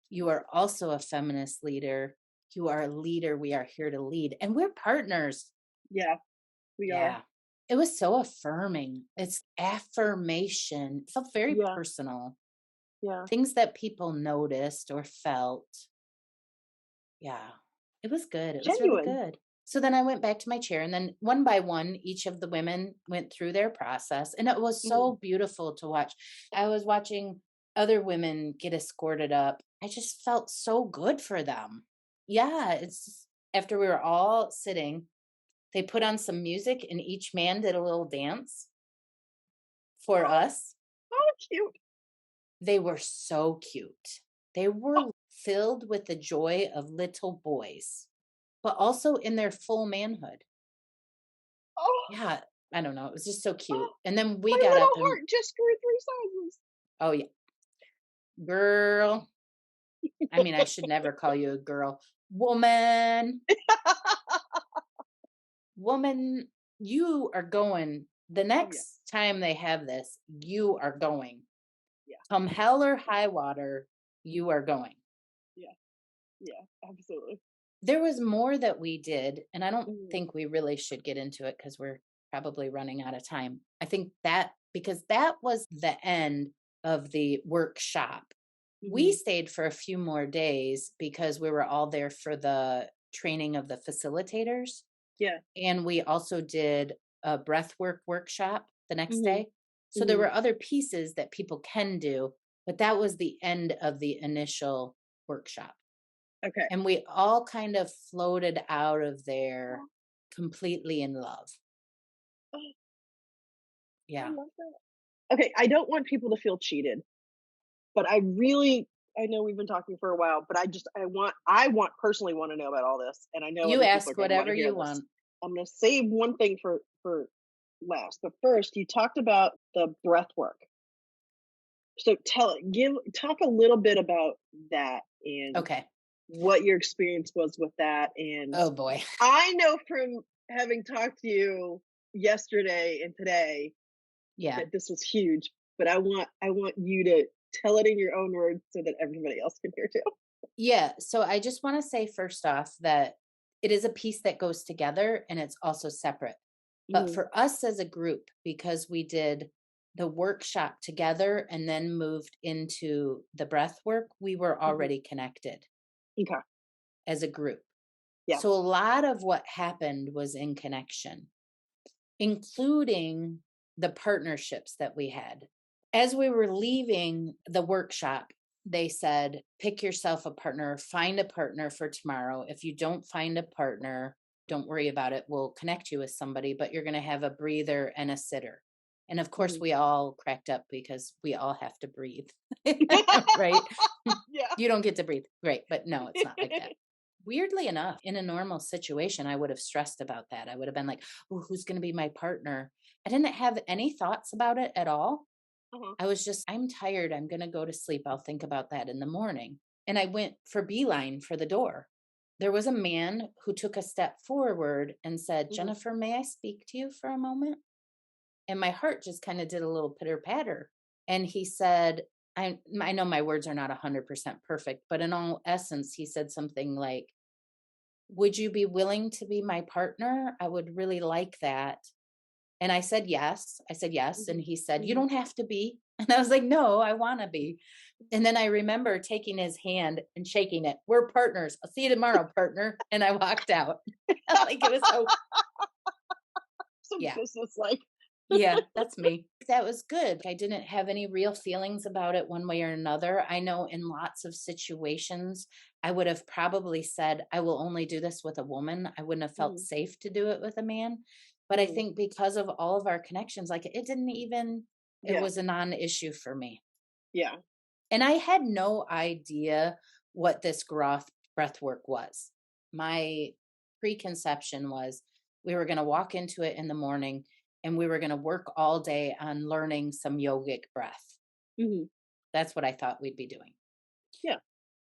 You are also a feminist leader. You are a leader. We are here to lead. And we're partners. Yeah. We are. Yeah. It was so affirming. It's affirmation. It felt very Yeah. personal. Yeah. Things that people noticed or felt. Yeah. It was good. It was really Genuine. good. So then I went back to my chair, and then one by one, each of the women went through their process. And it was Mhm. so beautiful to watch. I was watching other women get escorted up. I just felt so good for them. Yeah. After we were all sitting, they put on some music, and each man did a little dance for Oh, us. how cute. They were so cute. They Oh, were filled with the joy of little boys, but also in their full manhood. oh, Yeah, I don't know, it was just so cute. oh, And then we my got up little and heart just grew 3 sizes. oh, yeah, girl. I mean, I should never call you a girl. Woman, woman, you are going the Oh, yeah. next time they have this, you are going. Yeah. Come hell or high water, you are going. Yeah. Yeah. Absolutely. There was more that we did, and I don't Mhm. think we really should get into it because we're probably running out of time. I think that because that was the end of the workshop. We Mhm. stayed for a few more days because we were all there for the training of the facilitators. Yeah. And we also did a breathwork workshop the next Mhm. day. So there Mhm. were other pieces that people can do, but that was the end of the initial workshop. Okay. And we all kind of floated out of there Oh, completely in love. oh, I Yeah. love that. Okay, I don't want people to feel cheated, but I know we've been talking for a while, but I personally want to know about all this, and I know You other people are ask going to want whatever to hear you this. want. I'm going to save one thing for last, but first, you talked about the breath work. So talk a little bit about that and Okay. what your experience was with that. And Oh boy. I know from having talked to you yesterday and today Yeah. that this was huge, but I want you to tell it in your own words so that everybody else can hear too. Yeah. So I just want to say first off that it is a piece that goes together and it's also separate. But Mhm. for us as a group, because we did the workshop together and then moved into the breath work, we were Mhm. already connected Okay. as a group. Yeah. So a lot of what happened was in connection, including the partnerships that we had. As we were leaving the workshop, they said, pick yourself a partner, find a partner for tomorrow. If you don't find a partner, don't worry about it. We'll connect you with somebody, but you're going to have a breather and a sitter. And of course, Mhm. we all cracked up because we all have to breathe, right? Yeah. You don't get to breathe. Right. But no, it's not like that. Weirdly enough, in a normal situation, I would have stressed about that. I would have been like, oh, who's going to be my partner? I didn't have any thoughts about it at all. Uh-huh. I was just, I'm tired. I'm going to go to sleep. I'll think about that in the morning. And I went for beeline for the door. There was a man who took a step forward and said, Mhm. Jennifer, may I speak to you for a moment? And my heart just kind of did a little pitter patter. And he said, I know my words are not 100% perfect, but in all essence, he said something like, would you be willing to be my partner? I would really like that. And I said, yes. I said, yes. And Mhm. he said, you Mhm. don't have to be. And I was like, no, I want to be. And then I remember taking his hand and shaking it. We're partners. I'll see you tomorrow, partner. And I walked out. Like it was so, So yeah. business like. Yeah, that's me. That was good. I didn't have any real feelings about it one way or another. I know in lots of situations, I would have probably said, I will only do this with a woman. I wouldn't have felt Mhm. safe to do it with a man. But I Mhm. think because of all of our connections, like it didn't even, it Yeah. was a non issue for me. Yeah. And I had no idea what this breath work was. My preconception was we were going to walk into it in the morning and we were going to work all day on learning some yogic breath. Mhm. That's what I thought we'd be doing. Yeah.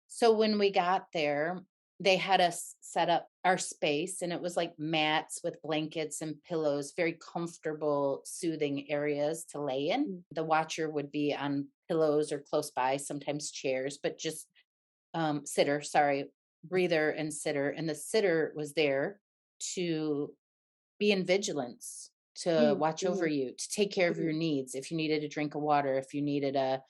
So when we got there, they had us set up our space and it was like mats with blankets and pillows, very comfortable, soothing areas to lay in. Mm. The watcher would be on pillows or close by, sometimes chairs, but just sitter, sorry, breather and sitter. And the sitter was there to be in vigilance to watch over you, to take care of your needs. If you needed a drink of water, if you needed a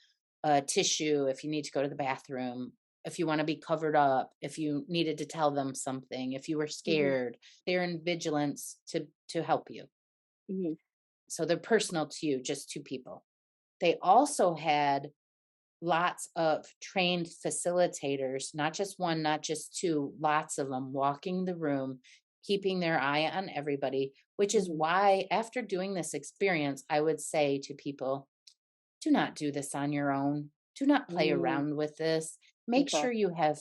tissue, if you need to go to the bathroom, if you want to be covered up, if you needed to tell them something, if you were scared, they're in vigilance to help you. So they're personal to you, just two people. They also had lots of trained facilitators, not just one, not just two, lots of them walking the room, keeping their eye on everybody, which is why after doing this experience, I would say to people, do not do this on your own. Do not play around with this. Make sure you have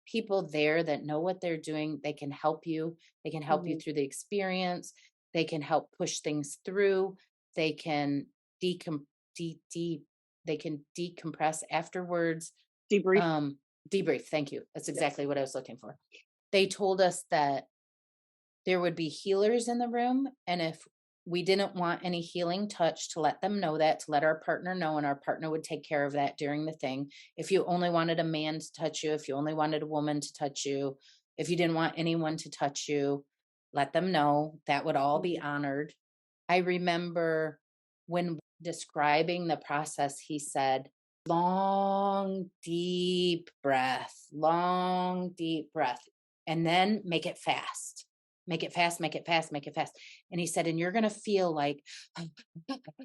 people there that know what they're doing. They can help you. They can help you through the experience. They can help push things through. They can they can decompress afterwards. Debrief. Thank you. That's exactly what I was looking for. They told us that there would be healers in the room. And if we didn't want any healing touch, to let them know that, to let our partner know, and our partner would take care of that during the thing. If you only wanted a man to touch you, if you only wanted a woman to touch you, if you didn't want anyone to touch you, let them know. That would all be honored. I remember when describing the process, he said, long, deep breath, and then make it fast. Make it fast, make it fast, make it fast. And he said, and you're going to feel like,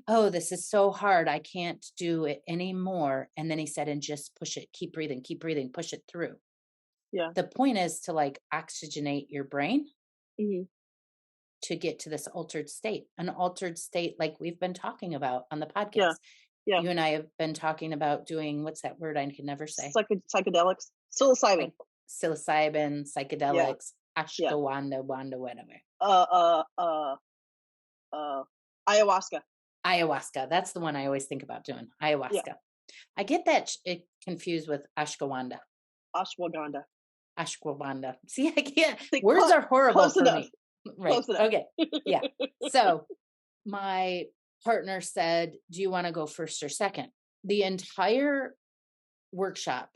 oh, this is so hard. I can't do it anymore. And then he said, and just push it, keep breathing, push it through. Yeah. The point is to like oxygenate your brain to get to this altered state, an altered state like we've been talking about on the podcast. Yeah. You and I have been talking about doing, what's that word I can never say? Psychedelics. Psilocybin, psychedelics, ashwagandha, whatever. Ayahuasca. That's the one I always think about doing. Ayahuasca. Yeah. I get that confused with ashwagandha. See, I can't. Words are horrible for me. Right. Okay. Yeah. So my partner said, do you want to go first or second? The entire workshop,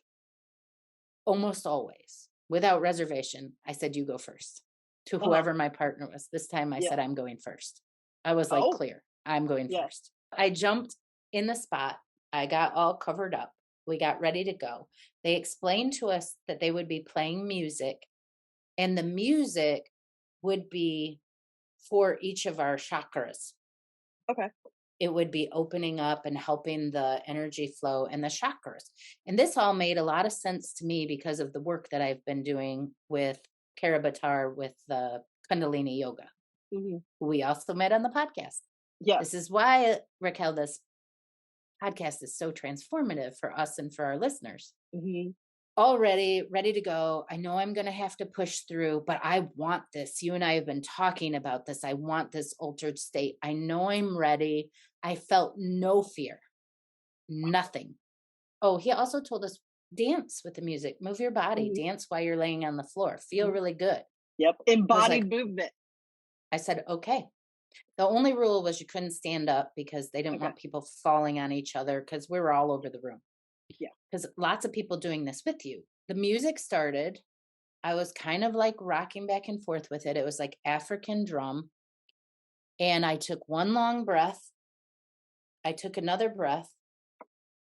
almost always, without reservation, I said, you go first, to whoever my partner was. This time I said, I'm going first. I was like, clear, I'm going first. I jumped in the spot. I got all covered up. We got ready to go. They explained to us that they would be playing music, and the music would be for each of our chakras. Okay. It would be opening up and helping the energy flow and the chakras. And this all made a lot of sense to me because of the work that I've been doing with Karabatar with the Kundalini Yoga. We also met on the podcast. Yeah. This is why, Raquel, this podcast is so transformative for us and for our listeners. Already ready to go. I know I'm going to have to push through, but I want this. You and I have been talking about this. I want this altered state. I know I'm ready. I felt no fear, nothing. Oh, he also told us, dance with the music, move your body, dance while you're laying on the floor, feel really good. Yep. Embodied movement. I said, okay. The only rule was you couldn't stand up because they didn't want people falling on each other because we were all over the room. Yeah. Because lots of people doing this with you. The music started. I was kind of like rocking back and forth with it. It was like African drum. And I took one long breath. I took another breath.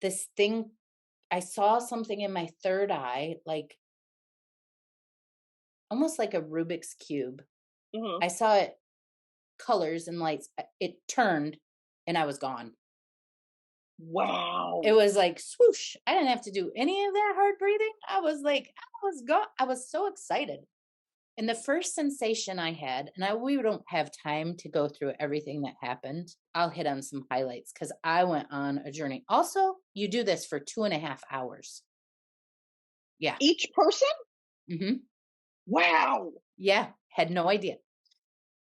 This thing, I saw something in my third eye, like almost like a Rubik's Cube. I saw it, colors and lights. It turned and I was gone. Wow. It was like swoosh. I didn't have to do any of that hard breathing. I was gone. I was so excited. And the first sensation I had, and we don't have time to go through everything that happened. I'll hit on some highlights because I went on a journey. Also, you do this for 2.5 hours. Yeah. Each person? Wow. Yeah. Had no idea.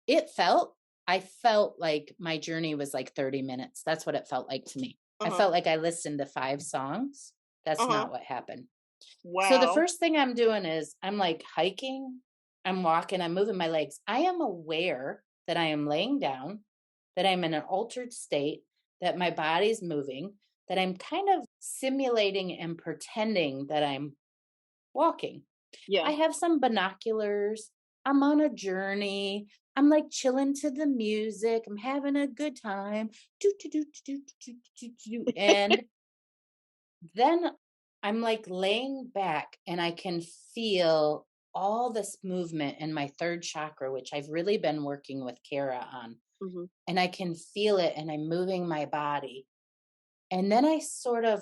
I felt like my journey was like 30 minutes. That's what it felt like to me. I felt like I listened to 5 songs. That's not what happened. Wow. So the first thing I'm doing is I'm like hiking, I'm walking, I'm moving my legs. I am aware that I am laying down, that I'm in an altered state, that my body's moving, that I'm kind of simulating and pretending that I'm walking. Yeah. I have some binoculars. I'm on a journey. I'm like chilling to the music. I'm having a good time. Do, do, do, do, do, do, do, do. And then I'm like laying back and I can feel all this movement in my third chakra, which I've really been working with Kara on. Mhm. And I can feel it and I'm moving my body. And then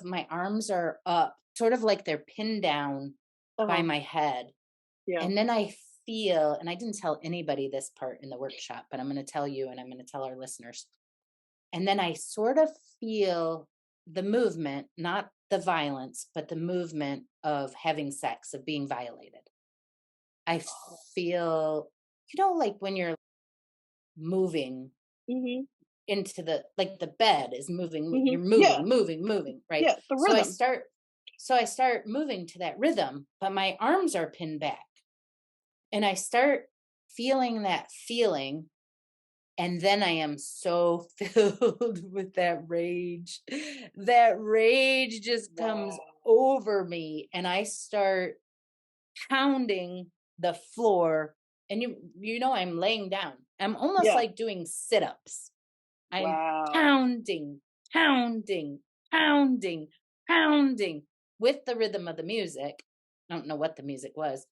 my arms are up, sort of like they're pinned down by Uh-huh. my head. Yeah. And then I feel, and I didn't tell anybody this part in the workshop, but I'm going to tell you and I'm going to tell our listeners. And then I sort of feel the movement, not the violence, but the movement of having sex, of being violated. I Oh. feel, like when you're moving Mhm. into the bed is moving, Mhm. you're Yeah. moving, right? Yeah, the So I rhythm. start, so I start moving to that rhythm, but my arms are pinned back and I start feeling that feeling. And then I am so filled with that rage. That rage just comes Wow. over me and I start pounding the floor. And I'm laying down. I'm almost Yeah. like doing sit-ups. I'm Wow. pounding, pounding, pounding, pounding with the rhythm of the music. I don't know what the music was.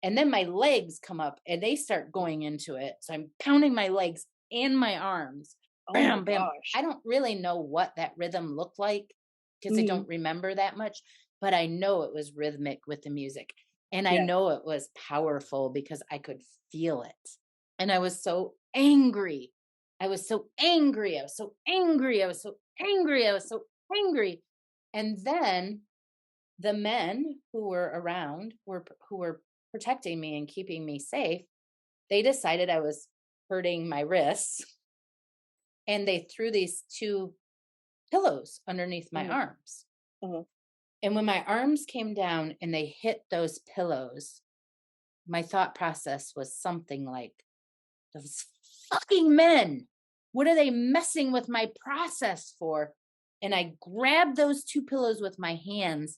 And then my legs come up and they start going into it. So I'm pounding my legs and my arms. Oh my Bam, bam. gosh. I don't really know what that rhythm looked like because I Mhm. don't remember that much, but I know it was rhythmic with the music. And I Yeah. know it was powerful because I could feel it. And I was so angry. I was so angry. I was so angry. I was so angry. I was so angry. And then the men who were around who were protecting me and keeping me safe, they decided I was hurting my wrists and they threw these two pillows underneath my Mhm. arms. Uh-huh. And when my arms came down and they hit those pillows, my thought process was something like, those fucking men, what are they messing with my process for? And I grabbed those two pillows with my hands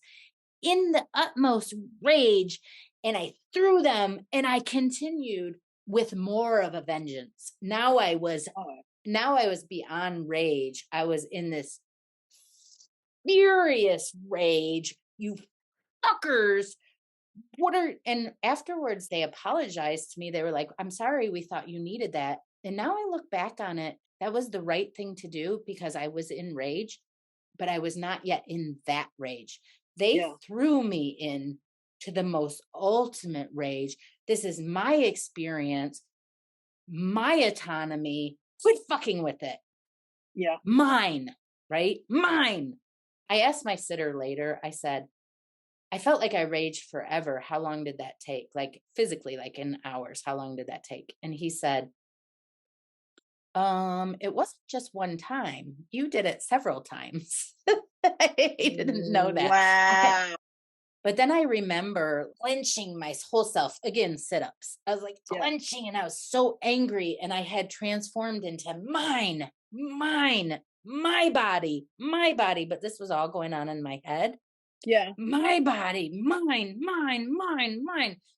in the utmost rage and I threw them and I continued with more of a vengeance. God. Now I was beyond rage. I was in this furious rage. You fuckers. And afterwards they apologized to me. They were like, I'm sorry, we thought you needed that. And now I look back on it, that was the right thing to do because I was in rage, but I was not yet in that rage. They Yeah. threw me in to the most ultimate rage. This is my experience, my autonomy. Quit fucking with it. Yeah. Mine, right? Mine. I asked my sitter later, I said, I felt like I raged forever. How long did that take? Like physically, like in hours, how long did that take? And he said, it wasn't just one time. You did it several times. I didn't know that. Wow. But then I remember clenching my whole self again, sit-ups. I was like Yeah. clenching and I was so angry and I had transformed into mine, my body, my body. But this was all going on in my head. Yeah. My body, mine.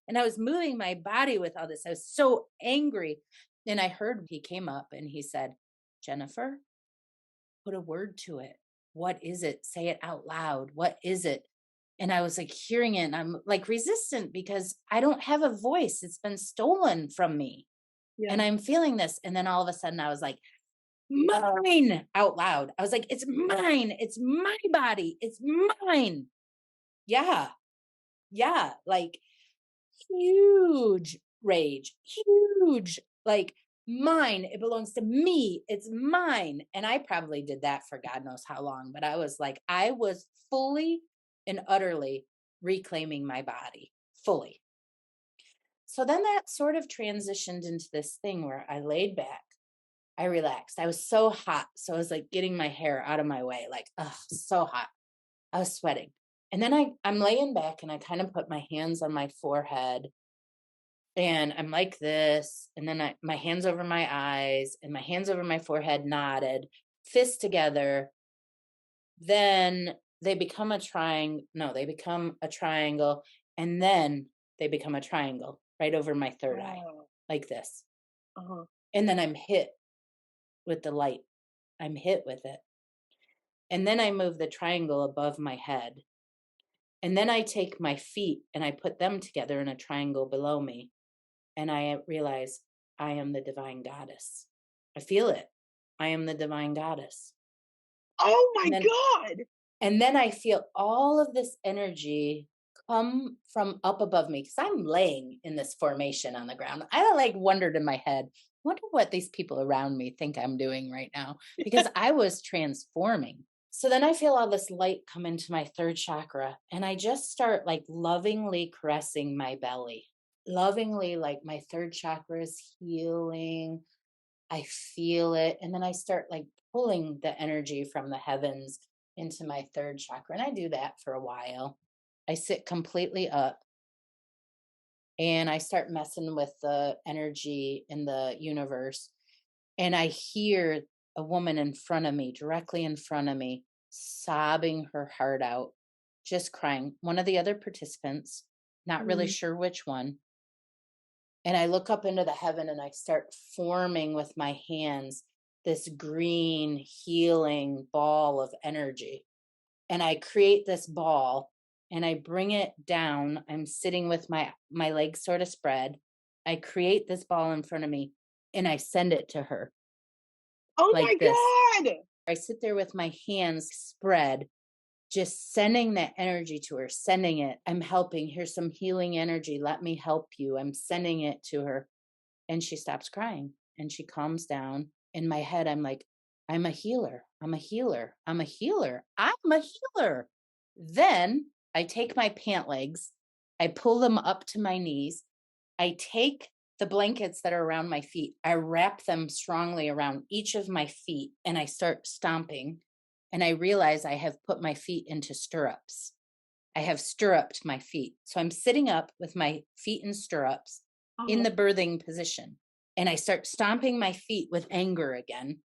And I was moving my body with all this. I was so angry. And I heard he came up and he said, Jennifer, put a word to it. What is it? Say it out loud. What is it? And I was like hearing it and I'm like resistant because I don't have a voice. It's been stolen from me. Yeah. And I'm feeling this. And then all of a sudden I was like, mine out loud. I was like, it's mine. It's my body. It's mine. Yeah. Yeah. Like huge rage, huge, like mine. It belongs to me. It's mine. And I probably did that for God knows how long, but I was like, I was fully and utterly reclaiming my body fully. So then that sort of transitioned into this thing where I laid back, I relaxed. I was so hot. So I was like getting my hair out of my way, like, oh, so hot. I was sweating. And then I'm laying back and I kind of put my hands on my forehead and I'm like this. And then my hands over my eyes and my hands over my forehead nodded, fists together. Then they become a triangle. No, they become a triangle. And then they become a triangle right over my third eye, Wow. like this. And then I'm hit with the light. I'm hit with it. And then I move the triangle above my head. And then I take my feet and I put them together in a triangle below me. And I realize I am the divine goddess. I feel it. I am the divine goddess. Oh my God. And then I feel all of this energy come from up above me because I'm laying in this formation on the ground. I like wondered in my head, wonder what these people around me think I'm doing right now because I was transforming. So then I feel all this light come into my third chakra and I just start like lovingly caressing my belly. Lovingly, like my third chakra is healing. I feel it. And then I start like pulling the energy from the heavens into my third chakra. And I do that for a while. I sit completely up and I start messing with the energy in the universe. And I hear a woman in front of me, directly in front of me, sobbing her heart out, just crying. One of the other participants, not really sure which one. And I look up into the heaven and I start forming with my hands this green healing ball of energy. And I create this ball and I bring it down. I'm sitting with my legs sort of spread. I create this ball in front of me and I send it to her. Oh like my this. God. I sit there with my hands spread, just sending that energy to her, sending it. I'm helping. Here's some healing energy. Let me help you. I'm sending it to her. And she stops crying and she calms down. In my head, I'm like, I'm a healer. I'm a healer. I'm a healer. I'm a healer. Then I take my pant legs, I pull them up to my knees. I take the blankets that are around my feet, I wrap them strongly around each of my feet and I start stomping. And I realize I have put my feet into stirrups. I have stirruped my feet. So I'm sitting up with my feet in stirrups in the birthing position. And I start stomping my feet with anger again.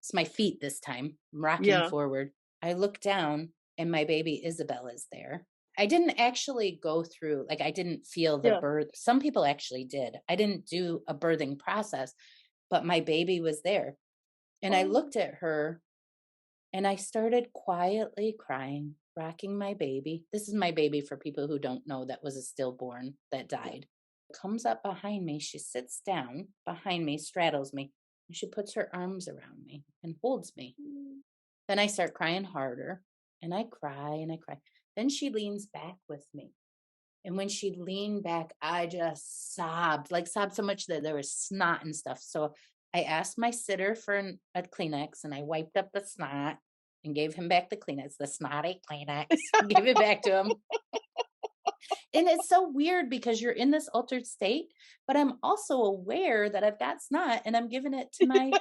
It's my feet this time. I'm rocking forward. I look down and my baby Isabel is there. I didn't actually go through, like I didn't feel the birth. Some people actually did. I didn't do a birthing process, but my baby was there. And I looked at her and I started quietly crying, rocking my baby. This is my baby for people who don't know, that was a stillborn that died. Comes up behind me. She sits down behind me, straddles me, and she puts her arms around me and holds me. Then I start crying harder and I cry and I cry. Then she leans back with me. And when she leaned back, I just sobbed so much that there was snot and stuff. So I asked my sitter for a Kleenex and I wiped up the snot and gave him back the Kleenex, the snotty Kleenex, gave it back to him. And it's so weird because you're in this altered state, but I'm also aware that I've got snot and I'm giving it to my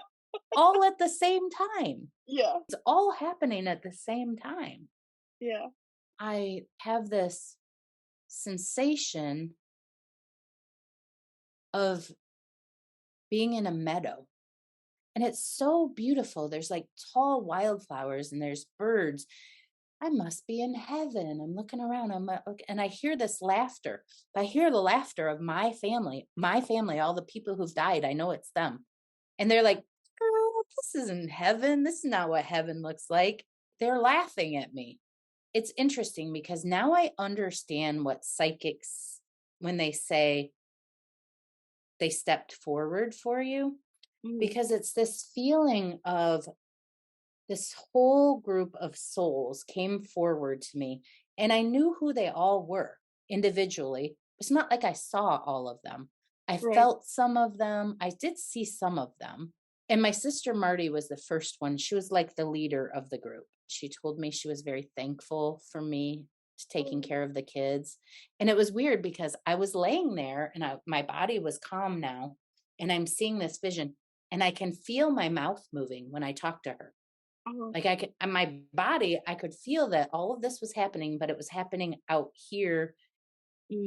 all at the same time. Yeah. It's all happening at the same time. Yeah. I have this sensation of being in a meadow. And it's so beautiful. There's like tall wildflowers and there's birds. I must be in heaven. I'm looking around. And I hear this laughter. I hear the laughter of my family, all the people who've died. I know it's them. And they're like, girl, this isn't heaven. This is not what heaven looks like. They're laughing at me. It's interesting because now I understand what psychics, when they say they stepped forward for you, because it's this feeling of this whole group of souls came forward to me and I knew who they all were individually. It's not like I saw all of them. I felt some of them. I did see some of them. And my sister Marty was the first one. She was like the leader of the group. She told me she was very thankful for me taking care of the kids. And it was weird because I was laying there and my body was calm now. And I'm seeing this vision and I can feel my mouth moving when I talk to her. Like I could, my body, I could feel that all of this was happening, but it was happening out here.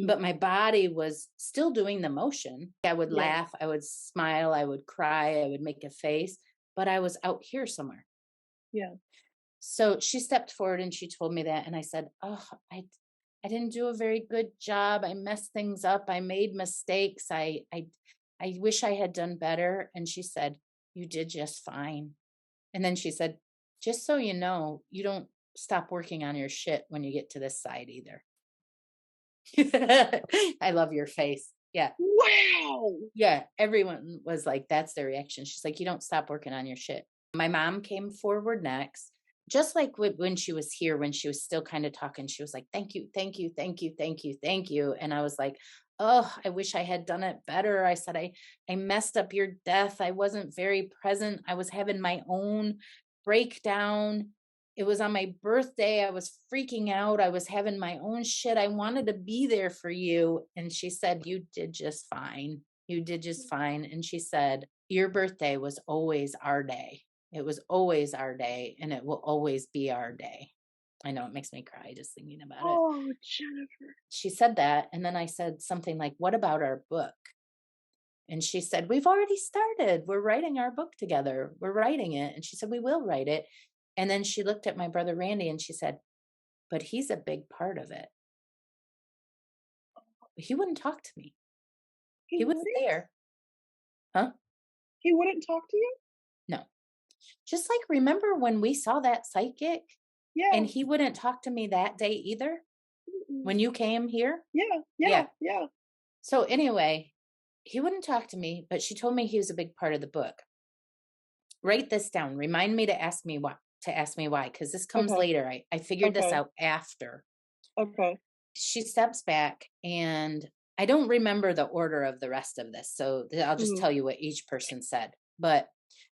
But my body was still doing the motion. I would laugh, I would smile, I would cry, I would make a face, but I was out here somewhere. Yeah. So she stepped forward and she told me that. And I said, oh, I didn't do a very good job. I messed things up. I made mistakes. I I wish I had done better. And she said, you did just fine. And then she said, just so you know, you don't stop working on your shit when you get to this side either. I love your face. Yeah. Wow. Yeah. Everyone was like, that's their reaction. She's like, you don't stop working on your shit. My mom came forward next, just like when she was here, when she was still kind of talking, she was like, thank you, thank you, thank you, thank you, thank you. And I was like, oh, I wish I had done it better. I said, I messed up your death. I wasn't very present. I was having my own breakdown. It was on my birthday. I was freaking out. I was having my own shit. I wanted to be there for you. And she said, you did just fine. You did just fine. And she said, your birthday was always our day. It was always our day, and it will always be our day. I know it makes me cry just thinking about it. Oh, Jennifer. She said that. And then I said something like, what about our book? And she said, we've already started. We're writing our book together. We're writing it. And she said, we will write it. And then she looked at my brother, Randy, and she said, but he's a big part of it. He wouldn't talk to me. He was there. Huh? He wouldn't talk to you? No. Just like, remember when we saw that psychic? Yeah. And he wouldn't talk to me that day either? When you came here? Yeah. So anyway, he wouldn't talk to me, but she told me he was a big part of the book. Write this down. Remind me to ask me why, because this comes later. I figured this out after. Okay. She steps back, and I don't remember the order of the rest of this. So I'll just tell you what each person said. But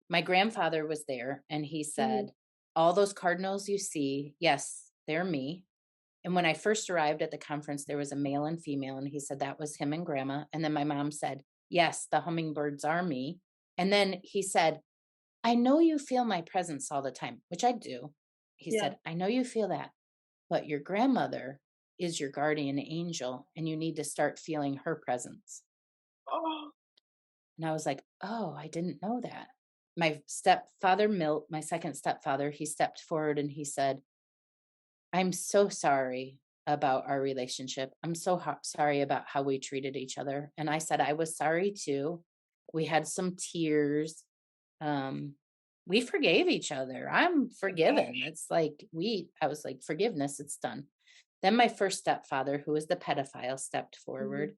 my grandfather was there, and he said, all those cardinals you see, yes, they're me. And when I first arrived at the conference, there was a male and female, and he said that was him and grandma. And then my mom said, yes, the hummingbirds are me. And then he said, I know you feel my presence all the time, which I do. He said, I know you feel that, but your grandmother is your guardian angel, and you need to start feeling her presence. Oh. And I was like, oh, I didn't know that. My stepfather, Milt, my second stepfather, he stepped forward and he said, I'm so sorry about our relationship. I'm so sorry about how we treated each other. And I said, I was sorry too. We had some tears. We forgave each other. I'm forgiven. It's like, I was like, forgiveness, it's done. Then my first stepfather, who was the pedophile, stepped forward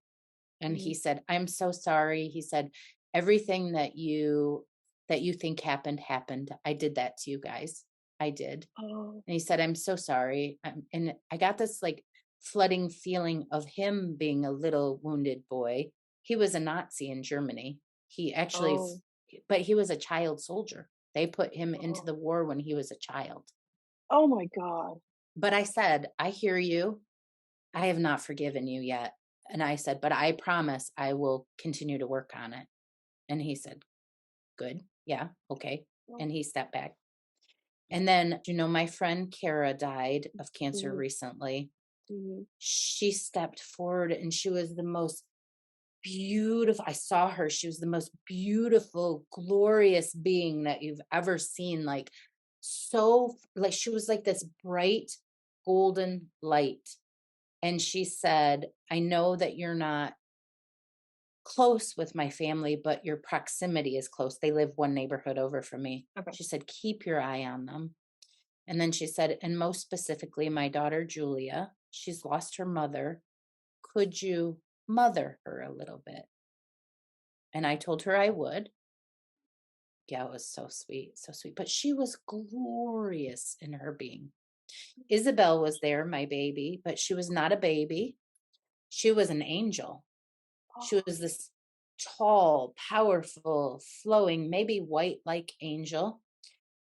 and he said, I'm so sorry. He said, everything that you think happened. I did that to you guys. I did. And he said, I'm so sorry. And I got this like flooding feeling of him being a little wounded boy. He was a Nazi in Germany. He actually, but he was a child soldier. They put him into the war when he was a child. Oh my God. But I said, I hear you. I have not forgiven you yet. And I said, but I promise I will continue to work on it. And he said, good. Yeah. Okay. And he stepped back. And then, my friend Kara died of cancer recently. She stepped forward and she was the most beautiful. I saw her. She was the most beautiful, glorious being that you've ever seen. Like, so, like, she was like this bright golden light. And she said, I know that you're not close with my family, but your proximity is close. They live one neighborhood over from me. She said, keep your eye on them. And then she said, and most specifically, my daughter, Julia, she's lost her mother. Could you mother her a little bit? And I told her I would. Yeah, it was so sweet, so sweet. But she was glorious in her being. Isabel was there, my baby, but she was not a baby. She was an angel. She was this tall, powerful, flowing, maybe white-like angel.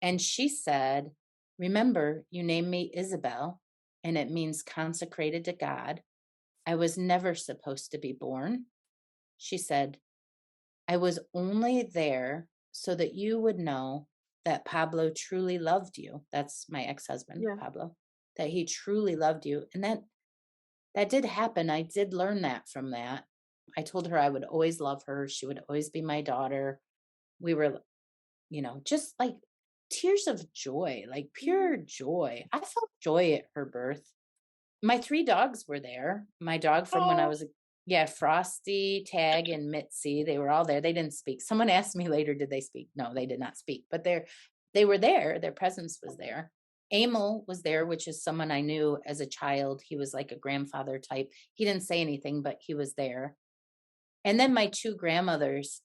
And she said, remember, you named me Isabel, and it means consecrated to God. I was never supposed to be born. She said, I was only there so that you would know that Pablo truly loved you. That's my ex-husband, Pablo, that he truly loved you. And that did happen. I did learn that from that. I told her I would always love her. She would always be my daughter. We were, just like tears of joy, like pure joy. I felt joy at her birth. My 3 dogs were there. My dog from when I was, Yeah, Frosty, Tag, and Mitzi, they were all there. They didn't speak. Someone asked me later, did they speak? No, they did not speak, but they were there. Their presence was there. Emil was there, which is someone I knew as a child. He was like a grandfather type. He didn't say anything, but he was there. And then my two grandmothers,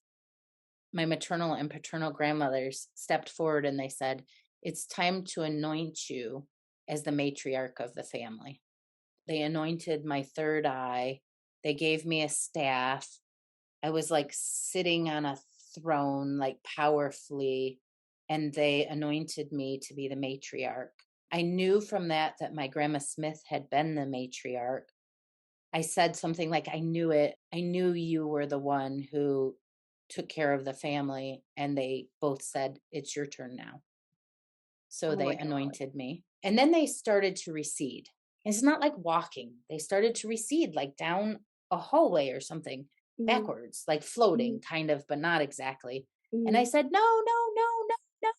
my maternal and paternal grandmothers, stepped forward and they said, it's time to anoint you as the matriarch of the family. They anointed my third eye. They gave me a staff. I was like sitting on a throne, like powerfully, and they anointed me to be the matriarch. I knew from that my Grandma Smith had been the matriarch. I said something like, I knew it. I knew you were the one who took care of the family. And they both said, it's your turn now. So they anointed me. And then they started to recede. It's not like walking. They started to recede, like down a hallway or something, backwards, like floating kind of, but not exactly. And I said, no, no, no, no, no,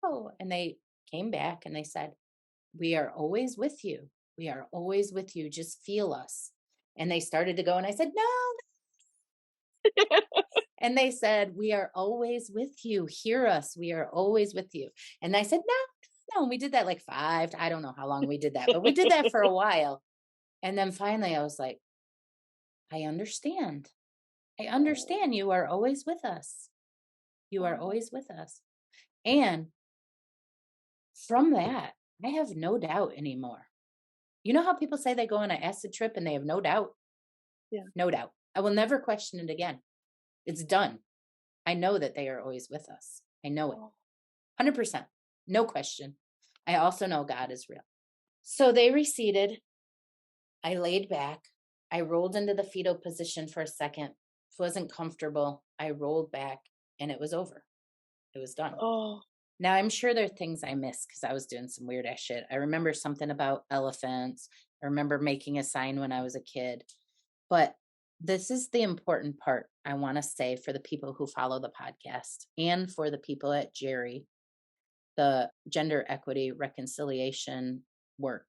no. And they came back and they said, we are always with you. We are always with you. Just feel us. And they started to go and I said, no. And they said, we are always with you. Hear us. We are always with you. And I said, no. And we did that like I don't know how long we did that, but we did that for a while. And then finally I was like, I understand. I understand. You are always with us. You are always with us. And from that, I have no doubt anymore. You know how people say they go on an acid trip and they have no doubt? Yeah. No doubt. I will never question it again. It's done. I know that they are always with us. I know it. 100%. No question. I also know God is real. So they receded. I laid back. I rolled into the fetal position for a second. It wasn't comfortable. I rolled back and it was over. It was done. Oh. Now I'm sure there are things I missed because I was doing some weird ass shit. I remember something about elephants. I remember making a sign when I was a kid. But this is the important part I want to say for the people who follow the podcast and for the people at GERI, the gender equity reconciliation work.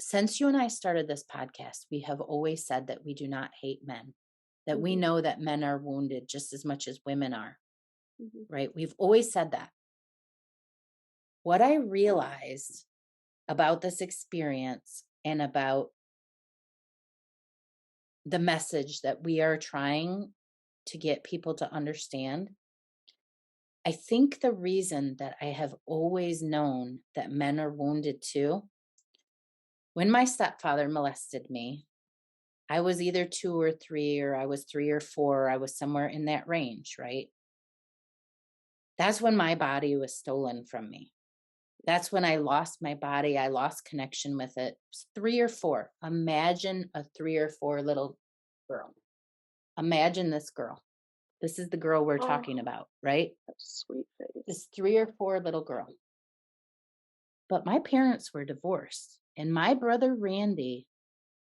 Since you and I started this podcast, we have always said that we do not hate men, that we know that men are wounded just as much as women are, right? We've always said that. What I realized about this experience and about the message that we are trying to get people to understand, I think the reason that I have always known that men are wounded too, when my stepfather molested me, I was either 2 or 3, or I was 3 or 4, I was somewhere in that range, right? That's when my body was stolen from me. That's when I lost my body. I lost connection with it. 3 or 4. Imagine a 3 or 4 little girl. Imagine this girl. This is the girl we're talking about, right? Sweet face. This 3 or 4 little girl. But my parents were divorced, and my brother Randy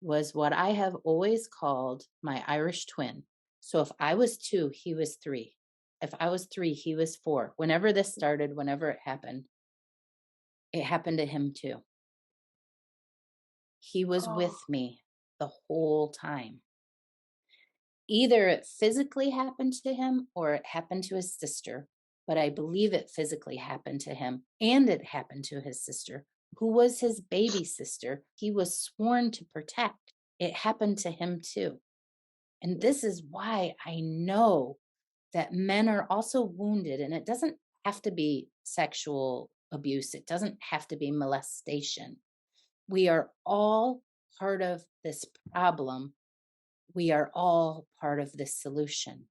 was what I have always called my Irish twin. So if I was 2, he was 3. If I was 3, he was 4. Whenever this started, whenever it happened to him too. He was with me the whole time. Either it physically happened to him or it happened to his sister, but I believe it physically happened to him, and it happened to his sister, who was his baby sister. He was sworn to protect. It happened to him too. And this is why I know that men are also wounded, and it doesn't have to be sexual abuse. It doesn't have to be molestation. We are all part of this problem. We are all part of this solution.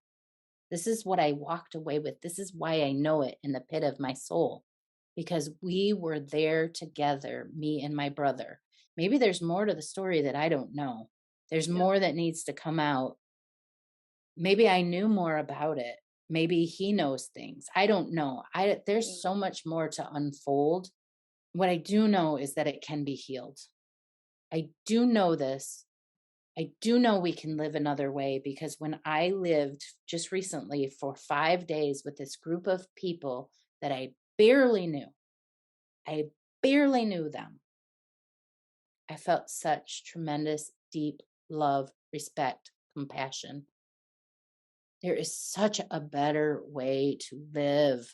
This is what I walked away with. This is why I know it in the pit of my soul, because we were there together, me and my brother. Maybe there's more to the story that I don't know. There's more that needs to come out. Maybe I knew more about it. Maybe he knows things. I don't know. There's so much more to unfold. What I do know is that it can be healed. I do know this. I do know we can live another way, because when I lived just recently for 5 days with this group of people that I barely knew them. I felt such tremendous, deep love, respect, compassion. There is such a better way to live.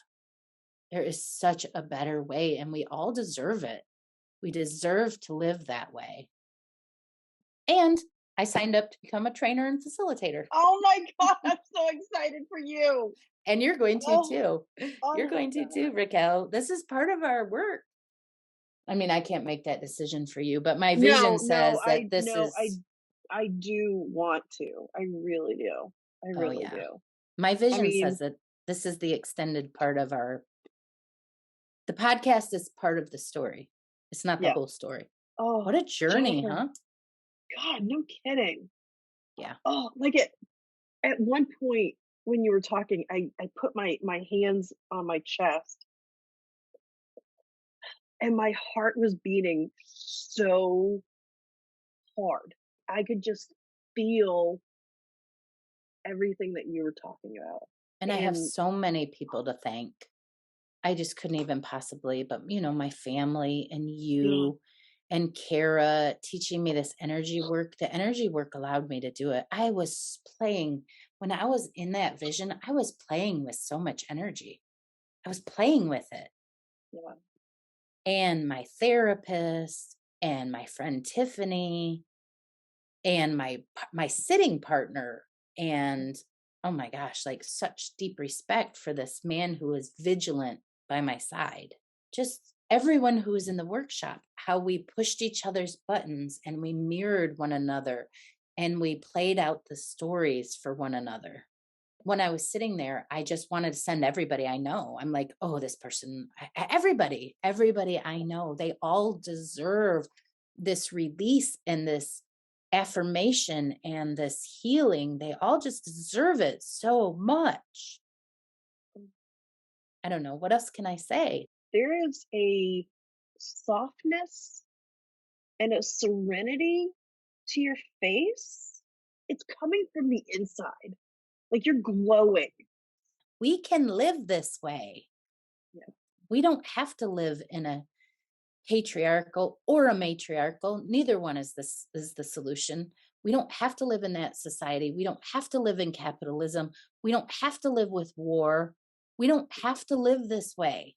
There is such a better way, and we all deserve it. We deserve to live that way. And I signed up to become a trainer and facilitator. Oh my God, I'm so excited for you. And you're going to too. Oh You're my going to God. too, Raquel. This is part of our work. I mean, I can't make that decision for you, but my vision says that this is. I do want to. I really do. I really do. My vision says that this is the extended part of the podcast is part of the story. It's not the whole story. Oh, what a journey, Jennifer. huh? God, no kidding. Yeah. Oh, like at one point when you were talking, I put my hands on my chest and my heart was beating so hard. I could just feel everything that you were talking about. And I have so many people to thank. I just couldn't even possibly, but my family and you and Kara teaching me this energy work. The energy work allowed me to do it. I was playing, when I was in that vision, I was playing with so much energy. I was playing with it. Yeah. And my therapist and my friend Tiffany and my sitting partner, and oh my gosh, like such deep respect for this man who is vigilant by my side. Just everyone who was in the workshop, how we pushed each other's buttons and we mirrored one another and we played out the stories for one another. When I was sitting there, I just wanted to send everybody I know. I'm like, oh, this person, everybody I know, they all deserve this release and this affirmation and this healing. They all just deserve it so much. I don't know. What else can I say? There is a softness and a serenity to your face. It's coming from the inside. Like you're glowing. We can live this way. Yeah. We don't have to live in a patriarchal or a matriarchal. Neither one is the solution. We don't have to live in that society. We don't have to live in capitalism. We don't have to live with war. We don't have to live this way.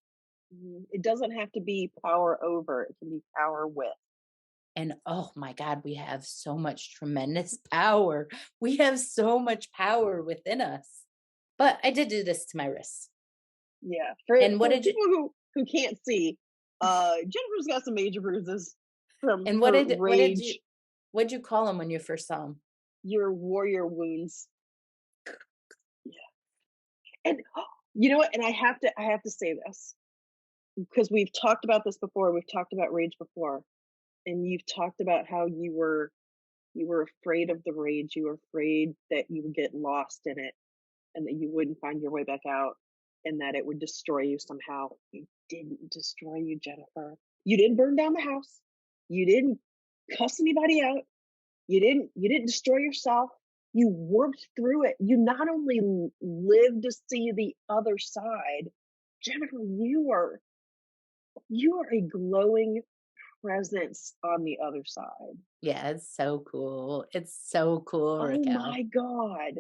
It doesn't have to be power over. It can be power with. And oh my God, we have so much tremendous power. We have so much power within us. But I did do this to my wrists. Yeah. And what did people who can't see, Jennifer's got some major bruises from and rage. What'd you call them when you first saw them? Your warrior wounds. Yeah. And you know what? And I have to say this because we've talked about this before. We've talked about rage before, and you've talked about how you were afraid of the rage. You were afraid that you would get lost in it, and that you wouldn't find your way back out, and that it would destroy you somehow. It didn't destroy you, Jennifer. You didn't burn down the house. You didn't cuss anybody out. You didn't destroy yourself. You worked through it. You not only lived to see the other side, Jennifer, you are a glowing presence on the other side. Yeah, it's so cool. It's so cool, Raquel. Oh my God.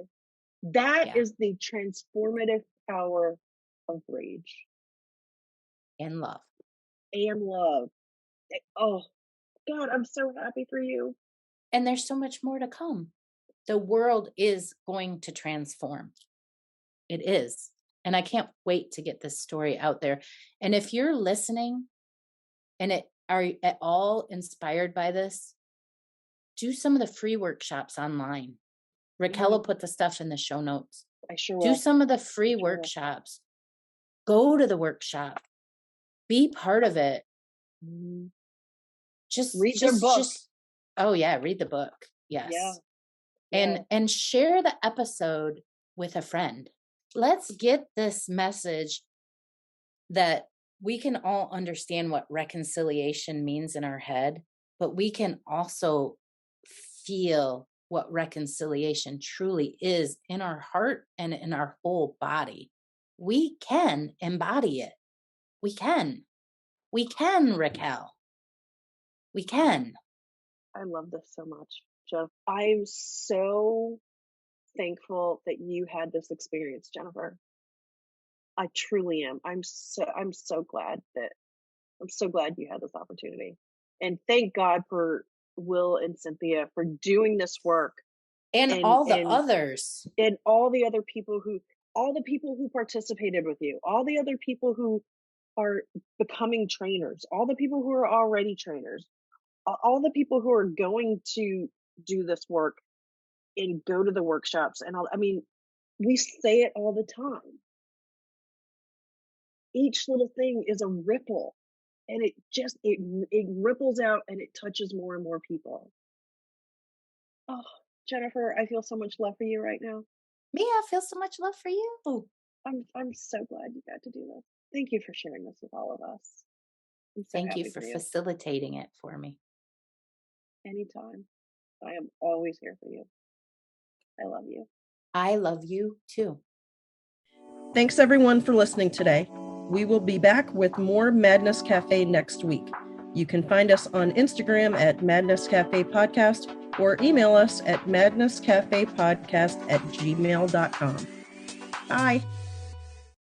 That is the transformative power of rage. And love. And love. Oh, God, I'm so happy for you. And there's so much more to come. The world is going to transform. It is. And I can't wait to get this story out there. And if you're listening and are at all inspired by this, do some of the free workshops online. Raquel will put the stuff in the show notes. I sure will. Do some of the free workshops. Go to the workshop. Be part of it. Just read your book. Oh yeah, read the book. Yes. Yeah. And share the episode with a friend. Let's get this message that we can all understand what reconciliation means in our head, but we can also feel what reconciliation truly is in our heart and in our whole body. We can embody it. We can, Raquel. We can. I love this so much, Jeff. I'm so thankful that you had this experience, Jennifer. I truly am. I'm so glad you had this opportunity. And thank God for Will and Cynthia for doing this work. And all the others. And all the other people who participated with you, all the other people who are becoming trainers, all the people who are already trainers, all the people who are going to do this work and go to the workshops and all. I mean, we say it all the time. Each little thing is a ripple, and it ripples out and it touches more and more people. Oh, Jennifer, I feel so much love for you right now. Me, I feel so much love for you. I'm so glad you got to do this. Thank you for sharing this with all of us. Thank you for facilitating it for me. Anytime. I am always here for you. I love you. I love you too. Thanks everyone for listening today. We will be back with more Madness Cafe next week. You can find us on Instagram at Madness Cafe Podcast or email us at madnesscafepodcast@gmail.com. Bye.